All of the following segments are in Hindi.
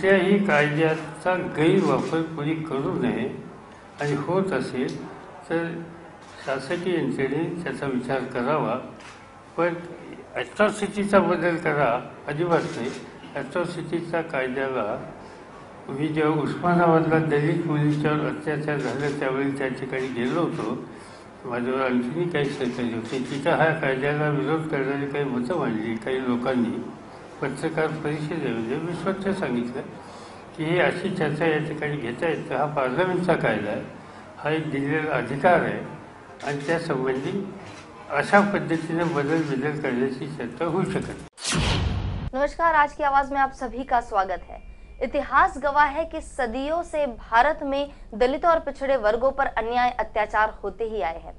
कुठल्याही कायद्याचा गैरवापर कोणी करू नये आणि होत असेल तर शासकीय यंत्रणेने त्याचा विचार करावा. पण ॲट्रॉसिटीचा बदल करा अजिबात नाही. ॲट्रॉसिटीचा कायद्याला मी जेव्हा उस्मानाबादला दलित मुलींच्यावर अत्याचार झाले त्यावेळी त्या ठिकाणी गेलो होतो. माझ्यावर आणखीनही काही सहकारी होते. तिथं ह्या कायद्याला विरोध करणारी काही मतं मांडली काही लोकांनी. पत्रकार परिषदेमध्ये मी स्वच्छ सांगितलं की ही अशी चर्चा या ठिकाणी घेता येतं. हा पार्लमेंटचा कायदा आहे, हा एक दिलेला अधिकार आहे आणि त्यासंबंधी अशा पद्धतीने बदल करण्याची चर्चा होऊ शकत. नमस्कार, आज की आवाज में आप सभी का स्वागत है. इतिहास गवाह है कि सदियों से भारत में दलितों और पिछड़े वर्गों पर अन्याय अत्याचार होते ही आए हैं.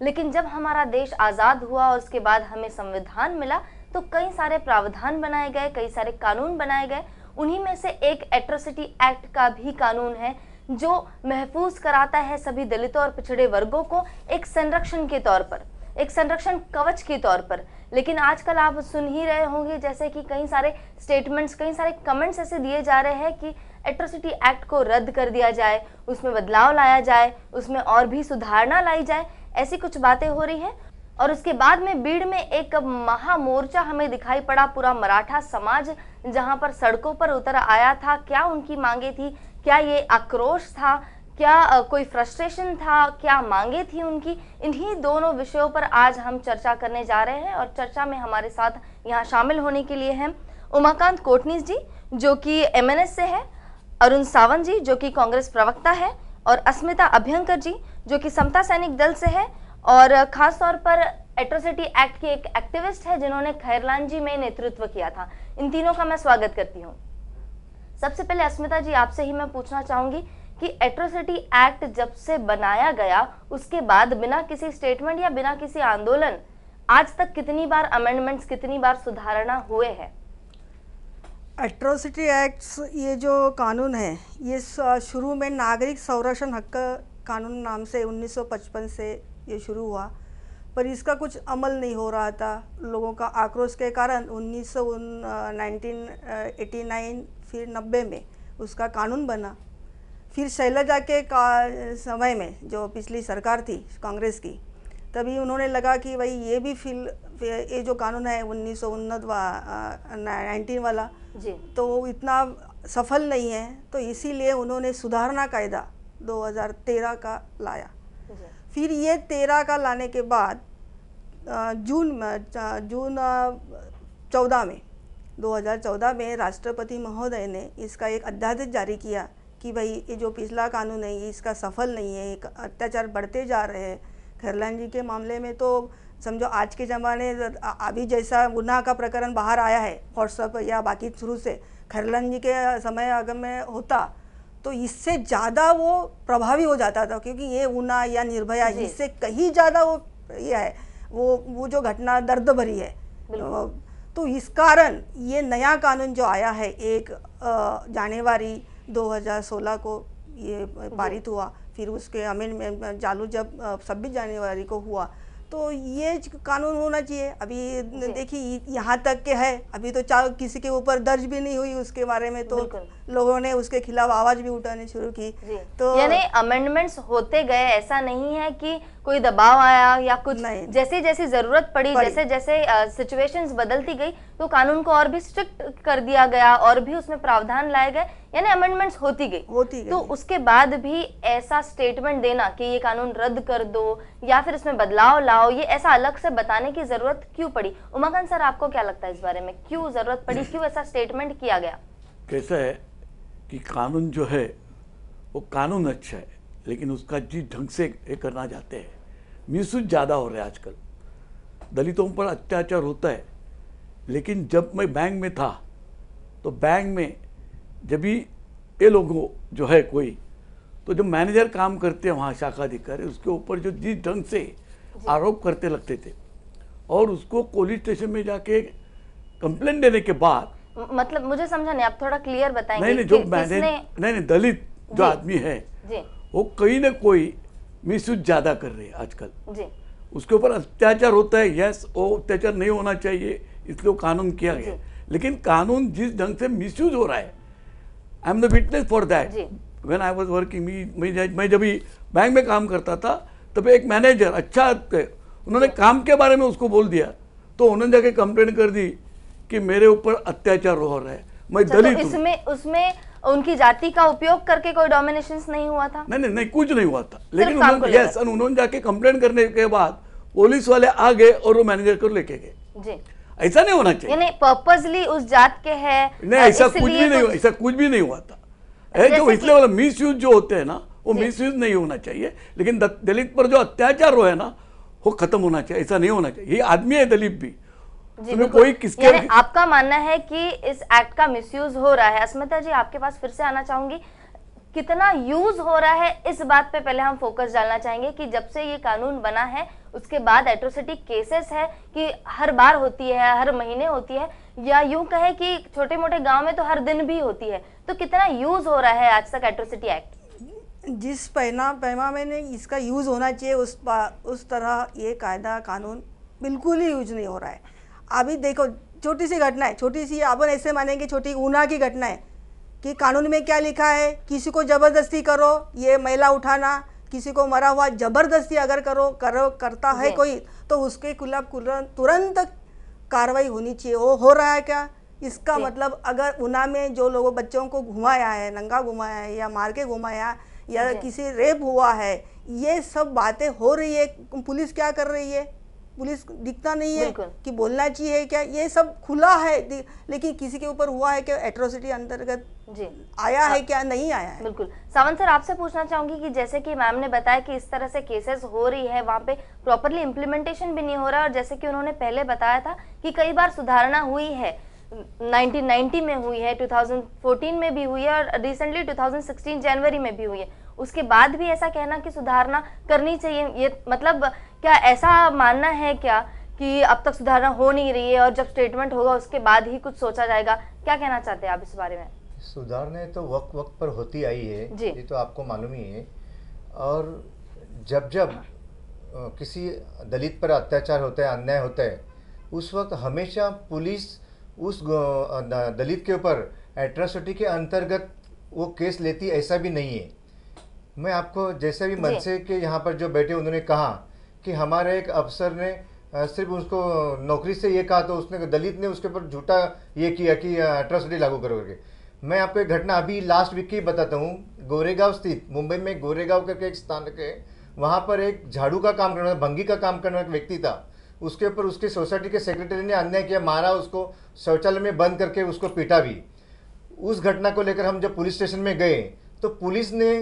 लेकिन जब हमारा देश आजाद हुआ और उसके बाद हमें संविधान मिला तो कई सारे प्रावधान बनाए गए, कई सारे कानून बनाए गए. उन्हीं में से एक एट्रोसिटी एक्ट का भी कानून है जो महफूज कराता है सभी दलितों और पिछड़े वर्गों को एक संरक्षण के तौर पर, एक संरक्षण कवच के तौर पर. लेकिन आजकल आप सुन ही रहे होंगे जैसे कि कई सारे स्टेटमेंट्स, कई सारे कमेंट्स ऐसे दिए जा रहे हैं कि एट्रोसिटी एक्ट को रद्द कर दिया जाए, उसमें बदलाव लाया जाए, उसमें और भी सुधारना लाई जाए. ऐसी कुछ बातें हो रही हैं. और उसके बाद में बीड़ में एक महामोर्चा हमें दिखाई पड़ा. पूरा मराठा समाज जहां पर सड़कों पर उतर आया था. क्या उनकी मांगे थी? क्या ये आक्रोश था? क्या कोई फ्रस्ट्रेशन था? क्या मांगे थी उनकी? इन्हीं दोनों विषयों पर आज हम चर्चा करने जा रहे हैं. और चर्चा में हमारे साथ यहाँ शामिल होने के लिए हैं उमाकांत कोटनीस जी जो कि MNS से है, अरुण सावंत जी जो कि कांग्रेस प्रवक्ता है, और अस्मिता अभ्यंकर जी जो कि समता सैनिक दल से है और खास तौर पर एट्रोसिटी एक्ट की एक एक्टिविस्ट है जिन्होंने खैरलांजी में नेतृत्व किया था. इन तीनों का मैं स्वागत करती हूँ. सबसे पहले अस्मिता जी आपसे ही मैं पूछना चाहूंगी कि एट्रोसिटी एक्ट जब से बनाया गया उसके बाद बिना किसी स्टेटमेंट या बिना किसी आंदोलन आज तक कितनी बार अमेंडमेंट्स, कितनी बार सुधारणा हुए हैं? एट्रोसिटी एक्ट्स ये जो कानून है ये शुरू में नागरिक संरक्षण हक कानून नाम से 1955 से ये शुरू हुआ, पर इसका कुछ अमल नहीं हो रहा था. लोगों का आक्रोश के कारण 1989 फिर 90 में उसका कानून बना. फिर शैलजा के समय में जो पिछली सरकार थी कांग्रेस की, तभी उन्होंने लगा कि भाई ये भी ये जो कानून है 1919 वाला जी, तो इतना सफल नहीं है, तो इसीलिए उन्होंने सुधारना कायदा 2013 का लाया. फिर ये 13 का लाने के बाद जून 2014 में राष्ट्रपति महोदय ने इसका एक अध्यादेश जारी किया कि भाई ये जो पिछला कानून है ये इसका सफल नहीं है, एक अत्याचार बढ़ते जा रहे हैं. खैरलांजी के मामले में तो समझो आज के ज़माने अभी जैसा गुनाह का प्रकरण बाहर आया है व्हाट्सएप या बाकी थ्रू से, खैरलांजी के समय अगर में होता तो इससे ज़्यादा वो प्रभावी हो जाता था, क्योंकि ये उना या निर्भया इससे कहीं ज़्यादा वो ये है, वो जो घटना दर्द भरी है. तो इस कारण ये नया कानून जो आया है 1 जनवरी 2016 को ये पारित हुआ. फिर उसके अमेंडमेंट चालू जब 26 जनवरी को हुआ, तो ये कानून होना चाहिए. अभी देखिए यहाँ तक के है, अभी तो किसी के ऊपर दर्ज भी नहीं हुई उसके बारे में, तो लोगों ने उसके खिलाफ आवाज भी उठानी शुरू की. तो यानी अमेंडमेंट्स होते गए, ऐसा नहीं है कि कोई दबाव आया या कुछ, जैसे जैसी जरूरत पड़ी, जैसे जैसे सिचुएशंस बदलती गई तो कानून को और भी स्ट्रिक्ट कर दिया गया और भी उसमें प्रावधान लाए गए, यानी अमेंडमेंट्स होती गई. तो उसके बाद भी ऐसा स्टेटमेंट देना कि ये कानून रद्द कर दो या फिर इसमें बदलाव लाओ, ये ऐसा अलग से बताने की जरूरत क्यों पड़ी? उमाकांत सर, आपको क्या लगता है इस बारे में, क्यों जरूरत पड़ी, क्यों ऐसा स्टेटमेंट किया गया? कैसा है कि कानून जो है वो कानून अच्छा है, लेकिन उसका जिस ढंग से ये करना चाहते हैं मिसयूज ज़्यादा हो रहा है. आजकल दलितों पर अत्याचार होता है, लेकिन जब मैं बैंक में था तो बैंक में जब भी ये लोगों जो है कोई, तो जो मैनेजर काम करते हैं वहाँ शाखा अधिकारी, उसके ऊपर जो जिस ढंग से आरोप करते लगते थे और उसको पुलिस स्टेशन में जाके कंप्लेंट देने के बाद, मतलब मुझे समझा नहीं, आप थोड़ा क्लियर बताएंगे? नहीं जो नहीं दलित जो आदमी है वो कहीं ना कोई मिसयूज ज़्यादा कर रहे हैं आजकल. उसके ऊपर अत्याचार होता है, यस, वो अत्याचार नहीं होना चाहिए, इसलिए कानून किया गया. लेकिन कानून जिस ढंग से मिसयूज हो रहा है I am the witness for that. जी। व्हेन आई वाज वर्किंग, मैं जब भी बैंक में काम करता था तब एक मैनेजर अच्छा थे, उन्होंने काम के बारे में उसको बोल दिया तो उन्होंने जाके कंप्लेंट कर दी कि मेरे ऊपर अत्याचार हो रहा है, मैं दलित हूं। इसमें उसमें उनकी जाति का उपयोग करके कोई डोमिनेशन नहीं हुआ था? नहीं, कुछ नहीं हुआ था, लेकिन उन्होंने जाके कंप्लेंट करने के बाद पुलिस वाले आ गए और वो मैनेजर को लेके गए। जी। ऐसा नहीं होना चाहिए। यानी पर्पसली उस जात के है, नहीं, ऐसा कुछ भी नहीं हुआ था। जो इसलिए वाला मिस यूज जो होते हैं ना, वो मिस यूज नहीं होना चाहिए, लेकिन दलित पर जो अत्याचार हुआ है ना वो खत्म होना चाहिए, ऐसा नहीं होना चाहिए। ये आदमी है दलित भी, उसमें कोई किसके। यानी आपका मानना है कि इस एक्ट का मिसयूज हो रहा है। अस्मिता जी, आपके पास फिर से आना चाहूंगी, कितना यूज हो रहा है इस बात पे पहले हम फोकस डालना चाहेंगे कि जब से ये कानून बना है उसके बाद एट्रोसिटी केसेस है कि हर बार होती है, हर महीने होती है, या यूं कहे कि छोटे मोटे गांव में तो हर दिन भी होती है, तो कितना यूज हो रहा है आज तक एट्रोसिटी एक्ट? जिस पैमाने में इसका यूज़ होना चाहिए उस तरह ये कायदा कानून बिल्कुल ही यूज नहीं हो रहा है। अभी देखो, छोटी सी घटना है, छोटी सी, अपन ऐसे मानेंगे छोटी ऊना की घटना है कि कानून में क्या लिखा है, किसी को ज़बरदस्ती करो, ये महिला उठाना, किसी को मरा हुआ ज़बरदस्ती अगर करता है कोई, तो उसके खिलाफ तुरंत कार्रवाई होनी चाहिए। वो हो रहा है क्या? इसका मतलब अगर ऊना में जो लोगों बच्चों को घुमाया है, नंगा घुमाया है या मार के घुमाया या किसी रेप हुआ है, ये सब बातें हो रही है, पुलिस क्या कर रही है? पुलिस दिखता नहीं है कि बोलना चाहिए क्या? ये सब खुला है, लेकिन किसी के ऊपर हुआ है क्या? एट्रोसिटी अंतर्गत आया है क्या? नहीं आया है। बिल्कुल। सावंत सर, आपसे पूछना चाहूंगी कि जैसे कि मैम ने बताया कि इस तरह से केसेस हो रही है, वहाँ पे प्रॉपरली इम्प्लीमेंटेशन भी नहीं हो रहा, और जैसे कि उन्होंने पहले बताया था कि कई बार सुधारणा हुई है, 1990 में हुई है, 2014 में भी हुई है, और रिसेंटली 2016 जनवरी में भी हुई है। उसके बाद भी ऐसा कहना कि सुधारना करनी चाहिए, ये मतलब क्या ऐसा मानना है क्या कि अब तक सुधारना हो नहीं रही है और जब स्टेटमेंट होगा उसके बाद ही कुछ सोचा जाएगा? क्या कहना चाहते हैं आप इस बारे में? सुधारने तो वक्त पर होती आई है, ये तो आपको मालूम ही है। और जब किसी दलित पर अत्याचार होता है, अन्याय होता है, उस वक्त हमेशा पुलिस उस दलित के ऊपर एट्रोसिटी के अंतर्गत वो केस लेती, ऐसा भी नहीं है। मैं आपको जैसे भी मनसे के यहाँ पर जो बैठे उन्होंने कहा कि हमारे एक अफसर ने सिर्फ उसको नौकरी से ये कहा तो उसने दलित ने उसके ऊपर झूठा ये किया कि एट्रोसिटी लागू करोगे। मैं आपको एक घटना अभी लास्ट वीक की बताता हूँ। गोरेगांव स्थित, मुंबई में गोरेगांव करके एक स्थान है, वहाँ पर एक झाड़ू का काम करने वाला, भंगी का काम करने वाला व्यक्ति था। उसके ऊपर उसके सोसाइटी के सेक्रेटरी ने अन्याय किया, मारा उसको, शौचालय में बंद करके उसको पीटा भी। उस घटना को लेकर हम जब पुलिस स्टेशन में गए तो पुलिस ने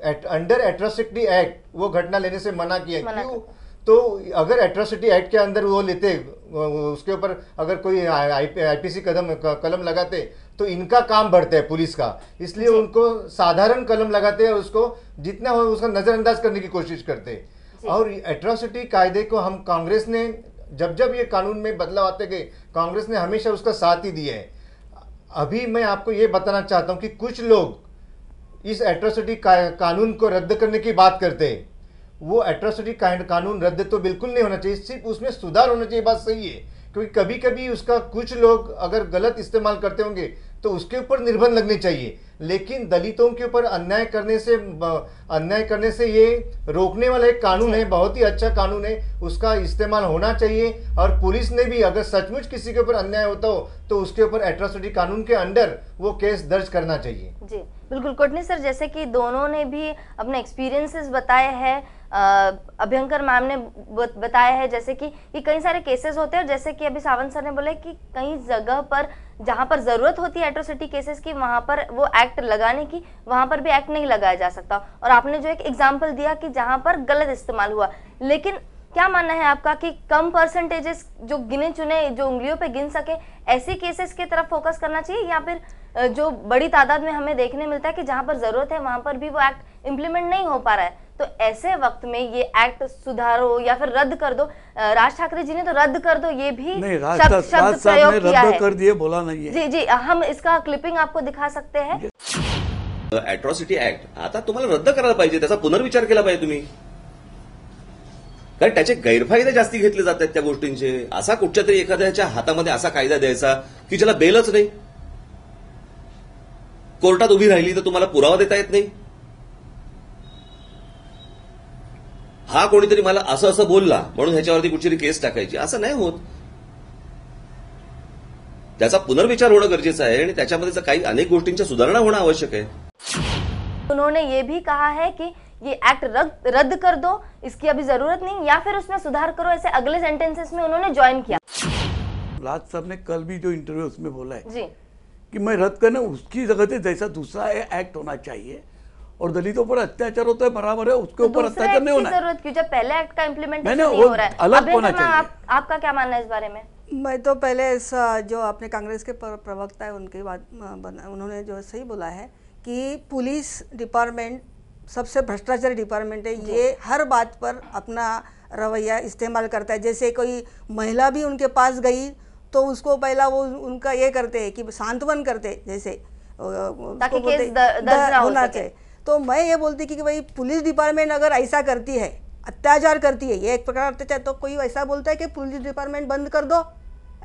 अंडर एट्रोसिटी एक्ट वो घटना लेने से मना किया। क्यों? तो अगर एट्रोसिटी एक्ट के अंदर वो लेते, उसके ऊपर अगर कोई आईपीसी कलम लगाते तो इनका काम बढ़ता है पुलिस का, इसलिए उनको साधारण कलम लगाते हैं और उसको जितना हो उसका नजरअंदाज करने की कोशिश करते हैं। और एट्रोसिटी कायदे को हम कांग्रेस ने जब ये कानून में बदलाव आते गए, कांग्रेस ने हमेशा उसका साथ ही दिया है। अभी मैं आपको ये बताना चाहता हूं कि कुछ लोग इस एट्रोसिटी कानून को रद्द करने की बात करते हैं। वो एट्रोसिटी कानून रद्द तो बिल्कुल नहीं होना चाहिए, सिर्फ उसमें सुधार होना चाहिए, बात सही है। क्योंकि कभी कभी उसका कुछ लोग अगर गलत इस्तेमाल करते होंगे तो उसके ऊपर निर्बंध लगने चाहिए, लेकिन दलितों के ऊपर अन्याय करने से ये रोकने वाला एक कानून है, बहुत ही अच्छा कानून है, उसका इस्तेमाल होना चाहिए। और पुलिस ने भी अगर सचमुच किसी के ऊपर अन्याय होता हो तो उसके ऊपर एट्रोसिटी कानून के अंडर वो केस दर्ज करना चाहिए। जी बिल्कुल। कोटनी सर, जैसे कि दोनों ने भी अपने एक्सपीरियंसेस बताए हैं, अभ्यंकर मैम ने बताया है जैसे कि कई सारे केसेस होते हैं, और जैसे कि अभी सावंत सर ने बोले कि कई जगह पर जहां पर जरूरत होती है एट्रोसिटी केसेस की, वहां पर वो एक्ट लगाने की, वहां पर भी एक्ट नहीं लगाया जा सकता। और आपने जो एक एग्जांपल दिया कि जहां पर गलत इस्तेमाल हुआ, लेकिन क्या मानना है आपका कि कम परसेंटेजेस जो गिने चुने, जो उंगलियों पे गिन सके, ऐसे केसेस की तरफ फोकस करना चाहिए, या फिर जो बड़ी तादाद में हमें देखने मिलता है कि जहां पर जरूरत है वहां पर भी वो एक्ट इम्प्लीमेंट नहीं हो पा रहा है, तो ऐसे वक्त में ये एक्ट सुधारो या फिर रद्द कर दो? राज ठाकरे जी ने तो रद्द कर दो ये भी शब्द प्रयोग किया है, कर दिए, बोला नहीं है। जी जी, हम इसका क्लिपिंग आपको दिखा सकते हैं। एट्रॉसिटी ऍक्ट आता तुम्हाला रद्द करायला पाहिजे, त्याचा पुनर्विचार केला पाहिजे तुम्ही, कारण त्याचे गैरफायदे जास्ती घेतले जात आहेत त्या गोष्टींचे। असा कुठच्या तरी एखाद्याच्या हातामध्ये असा कायदा द्यायचा की ज्याला बेलच नाही, कोर्टात उभी राहिली तर तुम्हाला पुरावा देता येत नाही? हा कोणीतरी मला असं असं बोलला म्हणून ह्याच्यावरती कुठची केस टाकायची, असं नाही होत. त्याचा पुनर्विचार होणं गरजेचं आहे आणि त्याच्यामध्ये काही अनेक गोष्टींच्या सुधारणा होणं आवश्यक आहे. उन्होंने ये भी कहा है कि ये एक्ट रद्द कर दो, इसकी अभी जरूरत नहीं, या फिर उसमें सुधार करो, ऐसे अगले सेंटेंसेस में उन्होंने ज्वाइन किया. राज साहब ने कल भी जो इंटरव्यू उसमें बोला है जी कि मैं रद्द करना उसकी जगह से जैसा दूसरा एक्ट होना चाहिए और दलितों पर अत्याचार होता है बराबर है, उसके ऊपर अत्याचार नहीं होना है. जरूरत क्यों, जब पहले एक्ट का इम्प्लीमेंटेशन नहीं, नहीं हो रहा है. अलग होना चाहिए. आपका क्या मानना है इस बारे में? मैं तो पहले जो अपने कांग्रेस के प्रवक्ता है उनकी बात उन्होंने जो सही बोला है कि पुलिस डिपार्टमेंट सबसे भ्रष्टाचारी डिपार्टमेंट है. ये हर बात पर अपना रवैया इस्तेमाल करता है. जैसे कोई महिला भी उनके पास गई तो उसको पहला वो उनका ये करते हैं कि सांत्वन करते, जैसे ताकि केस दर्ज होना चाहिए. तो मैं ये बोलती कि भाई पुलिस डिपार्टमेंट अगर ऐसा करती है, अत्याचार करती है, ये एक प्रकार अत्याचार, तो कोई ऐसा बोलता है कि पुलिस डिपार्टमेंट बंद कर दो,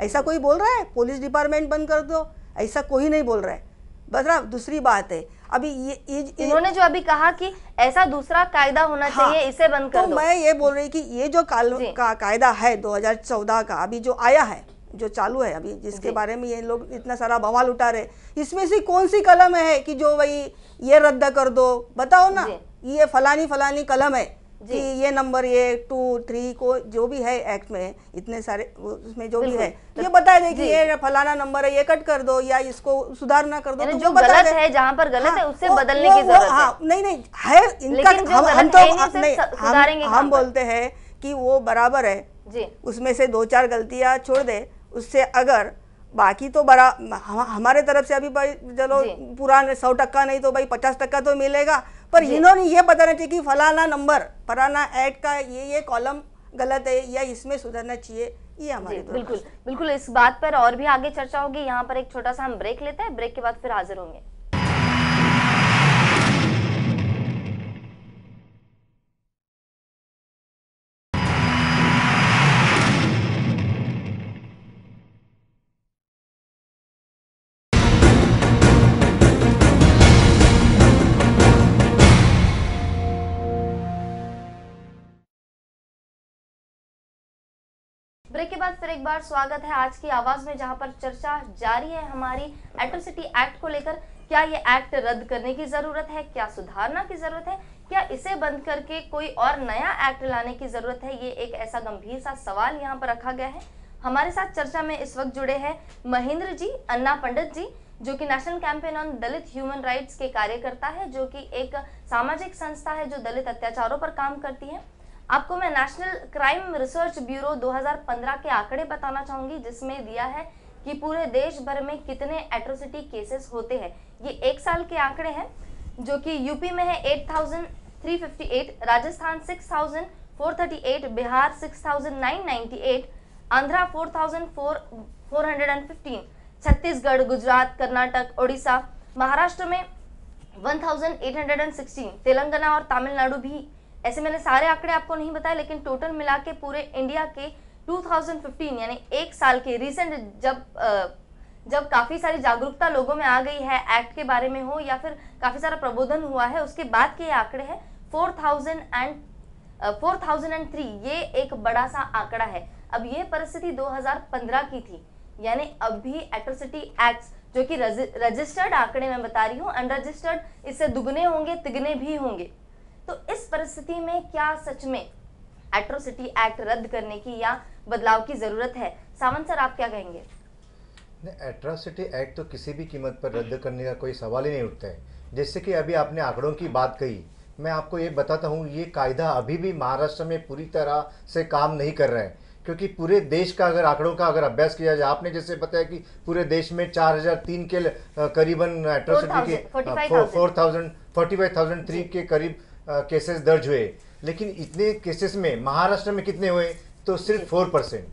ऐसा कोई बोल रहा है? पुलिस डिपार्टमेंट बंद कर दो, ऐसा कोई नहीं बोल रहा है. बस दूसरी बात है, अभी ये इन्होंने जो अभी कहा कि ऐसा दूसरा कायदा होना चाहिए, इसे बंद कर दो. तो मैं ये बोल रही कि ये जो कायदा है 2014 का अभी जो आया है, जो चालू है अभी, जिसके बारे में ये लोग इतना सारा बवाल उठा रहे, इसमें से कौन सी कलम है कि जो भाई ये रद्द कर दो? बताओ ना. ये फलानी कलम है कि ये नंबर, ये 2, 3 को जो भी है एक्ट में, इतने सारे उसमें जो भी है ये बता दे कि ये फलाना नंबर है, ये कट कर दो या इसको सुधारना कर दो. तो जो गलत है, जहाँ पर गलत है उससे बदलने की जरूरत है. नहीं है इनका. हम बोलते हैं कि वो बराबर है जी, उसमें से 2-4 गलतियां छोड़ दे, उससे अगर बाकी तो बड़ा हमारे तरफ से अभी भाई चलो पुराने 100% नहीं तो भाई 50% तो मिलेगा. पर इन्होंने ये बताना चाहिए कि फलाना नंबर, फलाना एक्ट का ये कॉलम गलत है या इसमें सुधारना चाहिए. ये हमारे बिल्कुल इस बात पर और भी आगे चर्चा होगी. यहाँ पर एक छोटा सा हम ब्रेक लेते हैं, ब्रेक के बाद फिर हाजिर होंगे. ब्रेक के बाद फिर एक बार स्वागत है आज की आवाज में, जहां पर चर्चा जारी है हमारी एट्रोसिटी एक्ट को लेकर. क्या ये एक्ट रद्द करने की जरूरत है, क्या सुधारना की जरूरत है, क्या इसे बंद करके कोई और नया एक्ट लाने की जरूरत है? ये एक ऐसा गंभीर सा सवाल यहाँ पर रखा गया है. हमारे साथ चर्चा में इस वक्त जुड़े हैं महेंद्र जी, अन्ना पंडित जी, जो कि national campaign on Dalit human rights के कार्यकर्ता है, जो कि एक सामाजिक संस्था है जो दलित अत्याचारों पर काम करती है. आपको मैं नेशनल क्राइम रिसर्च ब्यूरो 2015 के आंकड़े बताना चाहूंगी, जिसमें दिया है कि पूरे देश भर में कितने एट्रोसिटी केसेस होते हैं. ये एक साल के आंकड़े हैं, जो कि यूपी में है 8,358, राजस्थान 6,438, बिहार 6,998, आंध्रा 4,415, छत्तीसगढ़, गुजरात, कर्नाटक, ओडिशा, महाराष्ट्र में 1,816, तेलंगाना और तमिलनाडु भी. ऐसे मैंने सारे आंकड़े आपको नहीं बताए, लेकिन टोटल मिला के पूरे इंडिया के 2015 यानी एक साल के रिसेंट जब काफी सारी जागरूकता लोगों में आ गई है एक्ट के बारे में हो या फिर काफी सारा प्रबोधन हुआ है, उसके बाद के ये आंकड़े हैं 4003. ये एक बड़ा सा आंकड़ा है. अब ये परिस्थिति 2015 की थी, यानी अभी एट्रोसिटी एक्ट जो कि रजिस्टर्ड आंकड़े मैं बता रही हूँ, अनरजिस्टर्ड इससे दुगने होंगे, तिगने भी होंगे. तो इस परिस्थिति में क्या सच में एट्रोसिटी एक्ट रद्द करने की या बदलाव की जरूरत है? सावंत सर, आप क्या कहेंगे? एट्रोसिटी एक्ट तो किसी भी कीमत पर रद्द करने का कोई सवाल ही नहीं उठता है. जैसे कि अभी आपने आंकड़ों की बात कही, मैं आपको ये बताता हूँ, ये कायदा अभी भी महाराष्ट्र में पूरी तरह से काम नहीं कर रहा है, क्योंकि पूरे देश का अगर आंकड़ों का अगर अभ्यास किया जाए, आपने जैसे बताया कि पूरे देश में 4003 के करीबन एट्रोसिटी के 45,003 के करीब केसेस दर्ज हुए. लेकिन इतने केसेस में महाराष्ट्र में कितने हुए? तो सिर्फ 4%.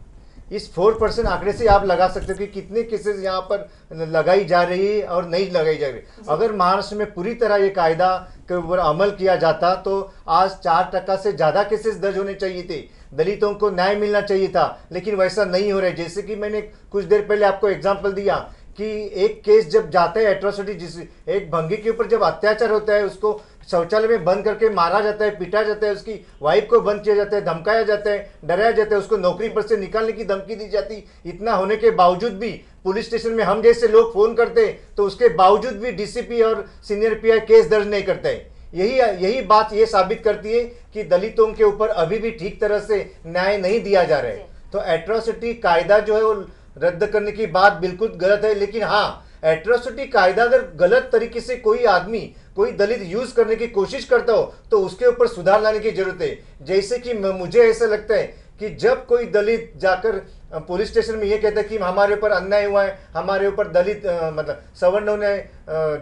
इस 4% आंकड़े से आप लगा सकते हो कि कितने केसेस यहाँ पर लगाई जा रही है और नहीं लगाई जा रही. अगर महाराष्ट्र में पूरी तरह ये कायदा के ऊपर अमल किया जाता तो आज 4% से ज़्यादा केसेस दर्ज होने चाहिए थे. दलितों को न्याय मिलना चाहिए था, लेकिन वैसा नहीं हो रहा है. जैसे कि मैंने कुछ देर पहले आपको एग्जाम्पल दिया कि एक केस जब जाता है एट्रोसिटी, जिस एक भंगी के ऊपर जब अत्याचार होता है, उसको शौचालय में बंद करके मारा जाता है, पीटा जाता है, उसकी वाइफ को बंद किया जाता है, धमकाया जाता है, डराया जाता है, उसको नौकरी पर से निकालने की धमकी दी जाती, इतना होने के बावजूद भी पुलिस स्टेशन में हम जैसे लोग फोन करते तो उसके बावजूद भी डीसीपी और सीनियर पीआई केस दर्ज नहीं करते। यही बात ये साबित करती है कि दलितों के ऊपर अभी भी ठीक तरह से न्याय नहीं दिया जा रहा है। तो एट्रोसिटी कायदा जो है वो रद्द करने की बात बिल्कुल गलत है, लेकिन हाँ, एट्रोसिटी कायदा अगर गलत तरीके से कोई आदमी, कोई दलित यूज करने की कोशिश करता हो तो उसके ऊपर सुधार लाने की जरूरत है। जैसे कि मुझे ऐसा लगता है कि जब कोई दलित जाकर पुलिस स्टेशन में ये कहता है कि हमारे ऊपर अन्याय हुआ है, हमारे ऊपर दलित मतलब सवर्णों ने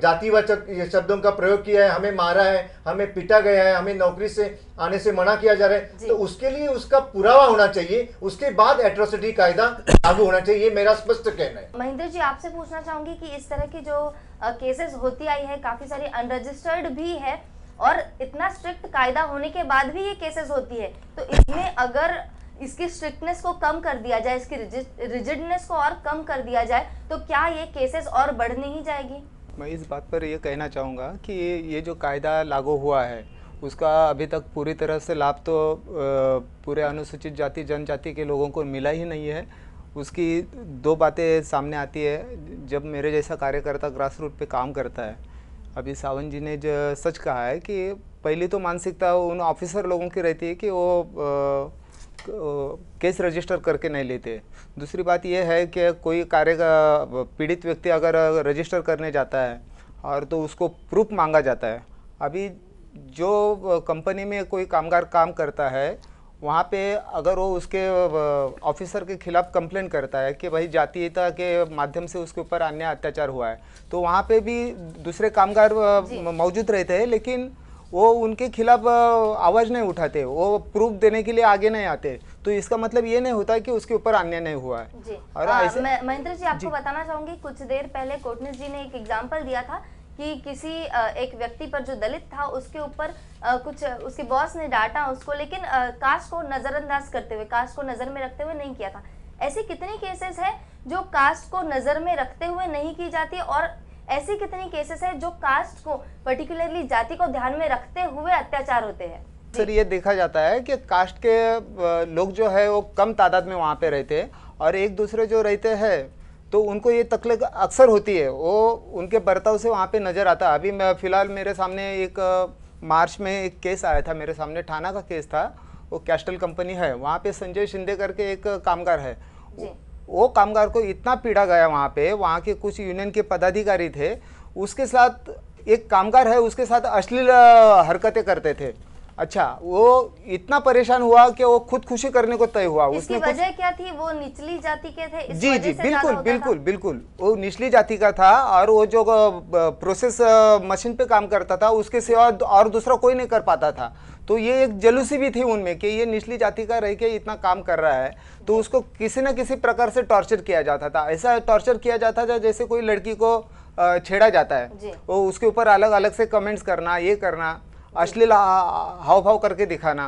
जातिवाचक शब्दों का प्रयोग किया है, हमें मारा है, हमें पीटा गया है, हमें नौकरी से आने से मना किया जा रहा है, तो उसके लिए उसका पुरावा होना चाहिए, उसके बाद एट्रोसिटी कायदा लागू होना चाहिए, ये मेरा स्पष्ट कहना है। महेंद्र जी, आपसे पूछना चाहूंगी कि इस तरह की जो केसेस होती आई है, काफी सारी अनरजिस्टर्ड भी है और इतना स्ट्रिक्ट कायदा होने के बाद भी ये केसेस होती है, तो इसमें अगर इसकी स्ट्रिक्टनेस को कम कर दिया जाए, इसकी रिजिडनेस को और कम कर दिया जाए, तो क्या ये केसेस और बढ़ने ही जाएगी? मैं इस बात पर ये कहना चाहूँगा कि ये जो कायदा लागू हुआ है उसका अभी तक पूरी तरह से लाभ तो पूरे अनुसूचित जाति जनजाति के लोगों को मिला ही नहीं है। उसकी दो बातें सामने आती है। जब मेरे जैसा कार्यकर्ता ग्रास रूट पे काम करता है, अभी सावंत जी ने जो सच कहा है कि पहली तो मानसिकता उन ऑफिसर लोगों की रहती है कि वो केस रजिस्टर करके नहीं लेते। दूसरी बात यह है कि कोई कार्य का पीड़ित व्यक्ति अगर रजिस्टर करने जाता है और तो उसको प्रूफ मांगा जाता है। अभी जो कंपनी में कोई कामगार काम करता है वहाँ पे अगर वो उसके ऑफिसर के खिलाफ कंप्लेंट करता है कि भाई जातीयता के माध्यम से उसके ऊपर अन्याय अत्याचार हुआ है, तो वहाँ पे भी दूसरे कामगार मौजूद रहते हैं, लेकिन वो उनके खिलाफ आवाज़ नहीं उठाते, वो प्रूफ देने के लिए आगे नहीं आते। तो इसका मतलब ये नहीं होता कि उसके ऊपर अन्याय नहीं हुआ है। जी। और महेंद्र जी, आपको बताना चाहूंगी, कुछ देर पहले कोटनिस जी ने एक एग्जाम्पल दिया था कि किसी एक व्यक्ति पर जो दलित था उसके ऊपर कुछ उसके बॉस ने डांटा उसको, लेकिन कास्ट को नजरअंदाज करते हुए, कास्ट को नजर में रखते हुए नहीं किया था। ऐसे कितने केसेस है जो कास्ट को नजर में रखते हुए नहीं की जाती, और ऐसे कितने केसेस है जो कास्ट को, पर्टिकुलरली जाति को ध्यान में रखते हुए अत्याचार होते हैं? सर, ये देखा जाता है कि कास्ट के लोग जो है वो कम तादाद में वहाँ पे रहते हैं और एक दूसरे जो रहते हैं तो उनको ये तकलीफ अक्सर होती है, वो उनके बर्ताव से वहाँ पे नज़र आता है। अभी मैं फ़िलहाल मेरे सामने एक मार्च में एक केस आया था, मेरे सामने ठाणा का केस था। वो कैस्टल कंपनी है, वहाँ पे संजय शिंदे करके एक कामगार है, वो कामगार को इतना पीड़ा गया वहाँ पे, वहाँ के कुछ यूनियन के पदाधिकारी थे, उसके साथ एक कामगार है उसके साथ अश्लील हरकतें करते थे। अच्छा, वो इतना परेशान हुआ कि वो खुदकुशी करने को तय हुआ। इसकी वजह क्या थी? वो निचली जाति के थे, इस जी वजह जी से बिल्कुल होता बिल्कुल था? बिल्कुल वो निचली जाति का था और वो जो प्रोसेस मशीन पे काम करता था उसके सिवा और दूसरा कोई नहीं कर पाता था। तो ये एक जलूसी भी थी उनमें कि ये निचली जाति का रह के इतना काम कर रहा है, तो उसको किसी न किसी प्रकार से टॉर्चर किया जाता था। ऐसा टॉर्चर किया जाता था जैसे कोई लड़की को छेड़ा जाता है, वो उसके ऊपर अलग अलग से कमेंट्स करना, ये करना, अश्लील हाव भाव करके दिखाना।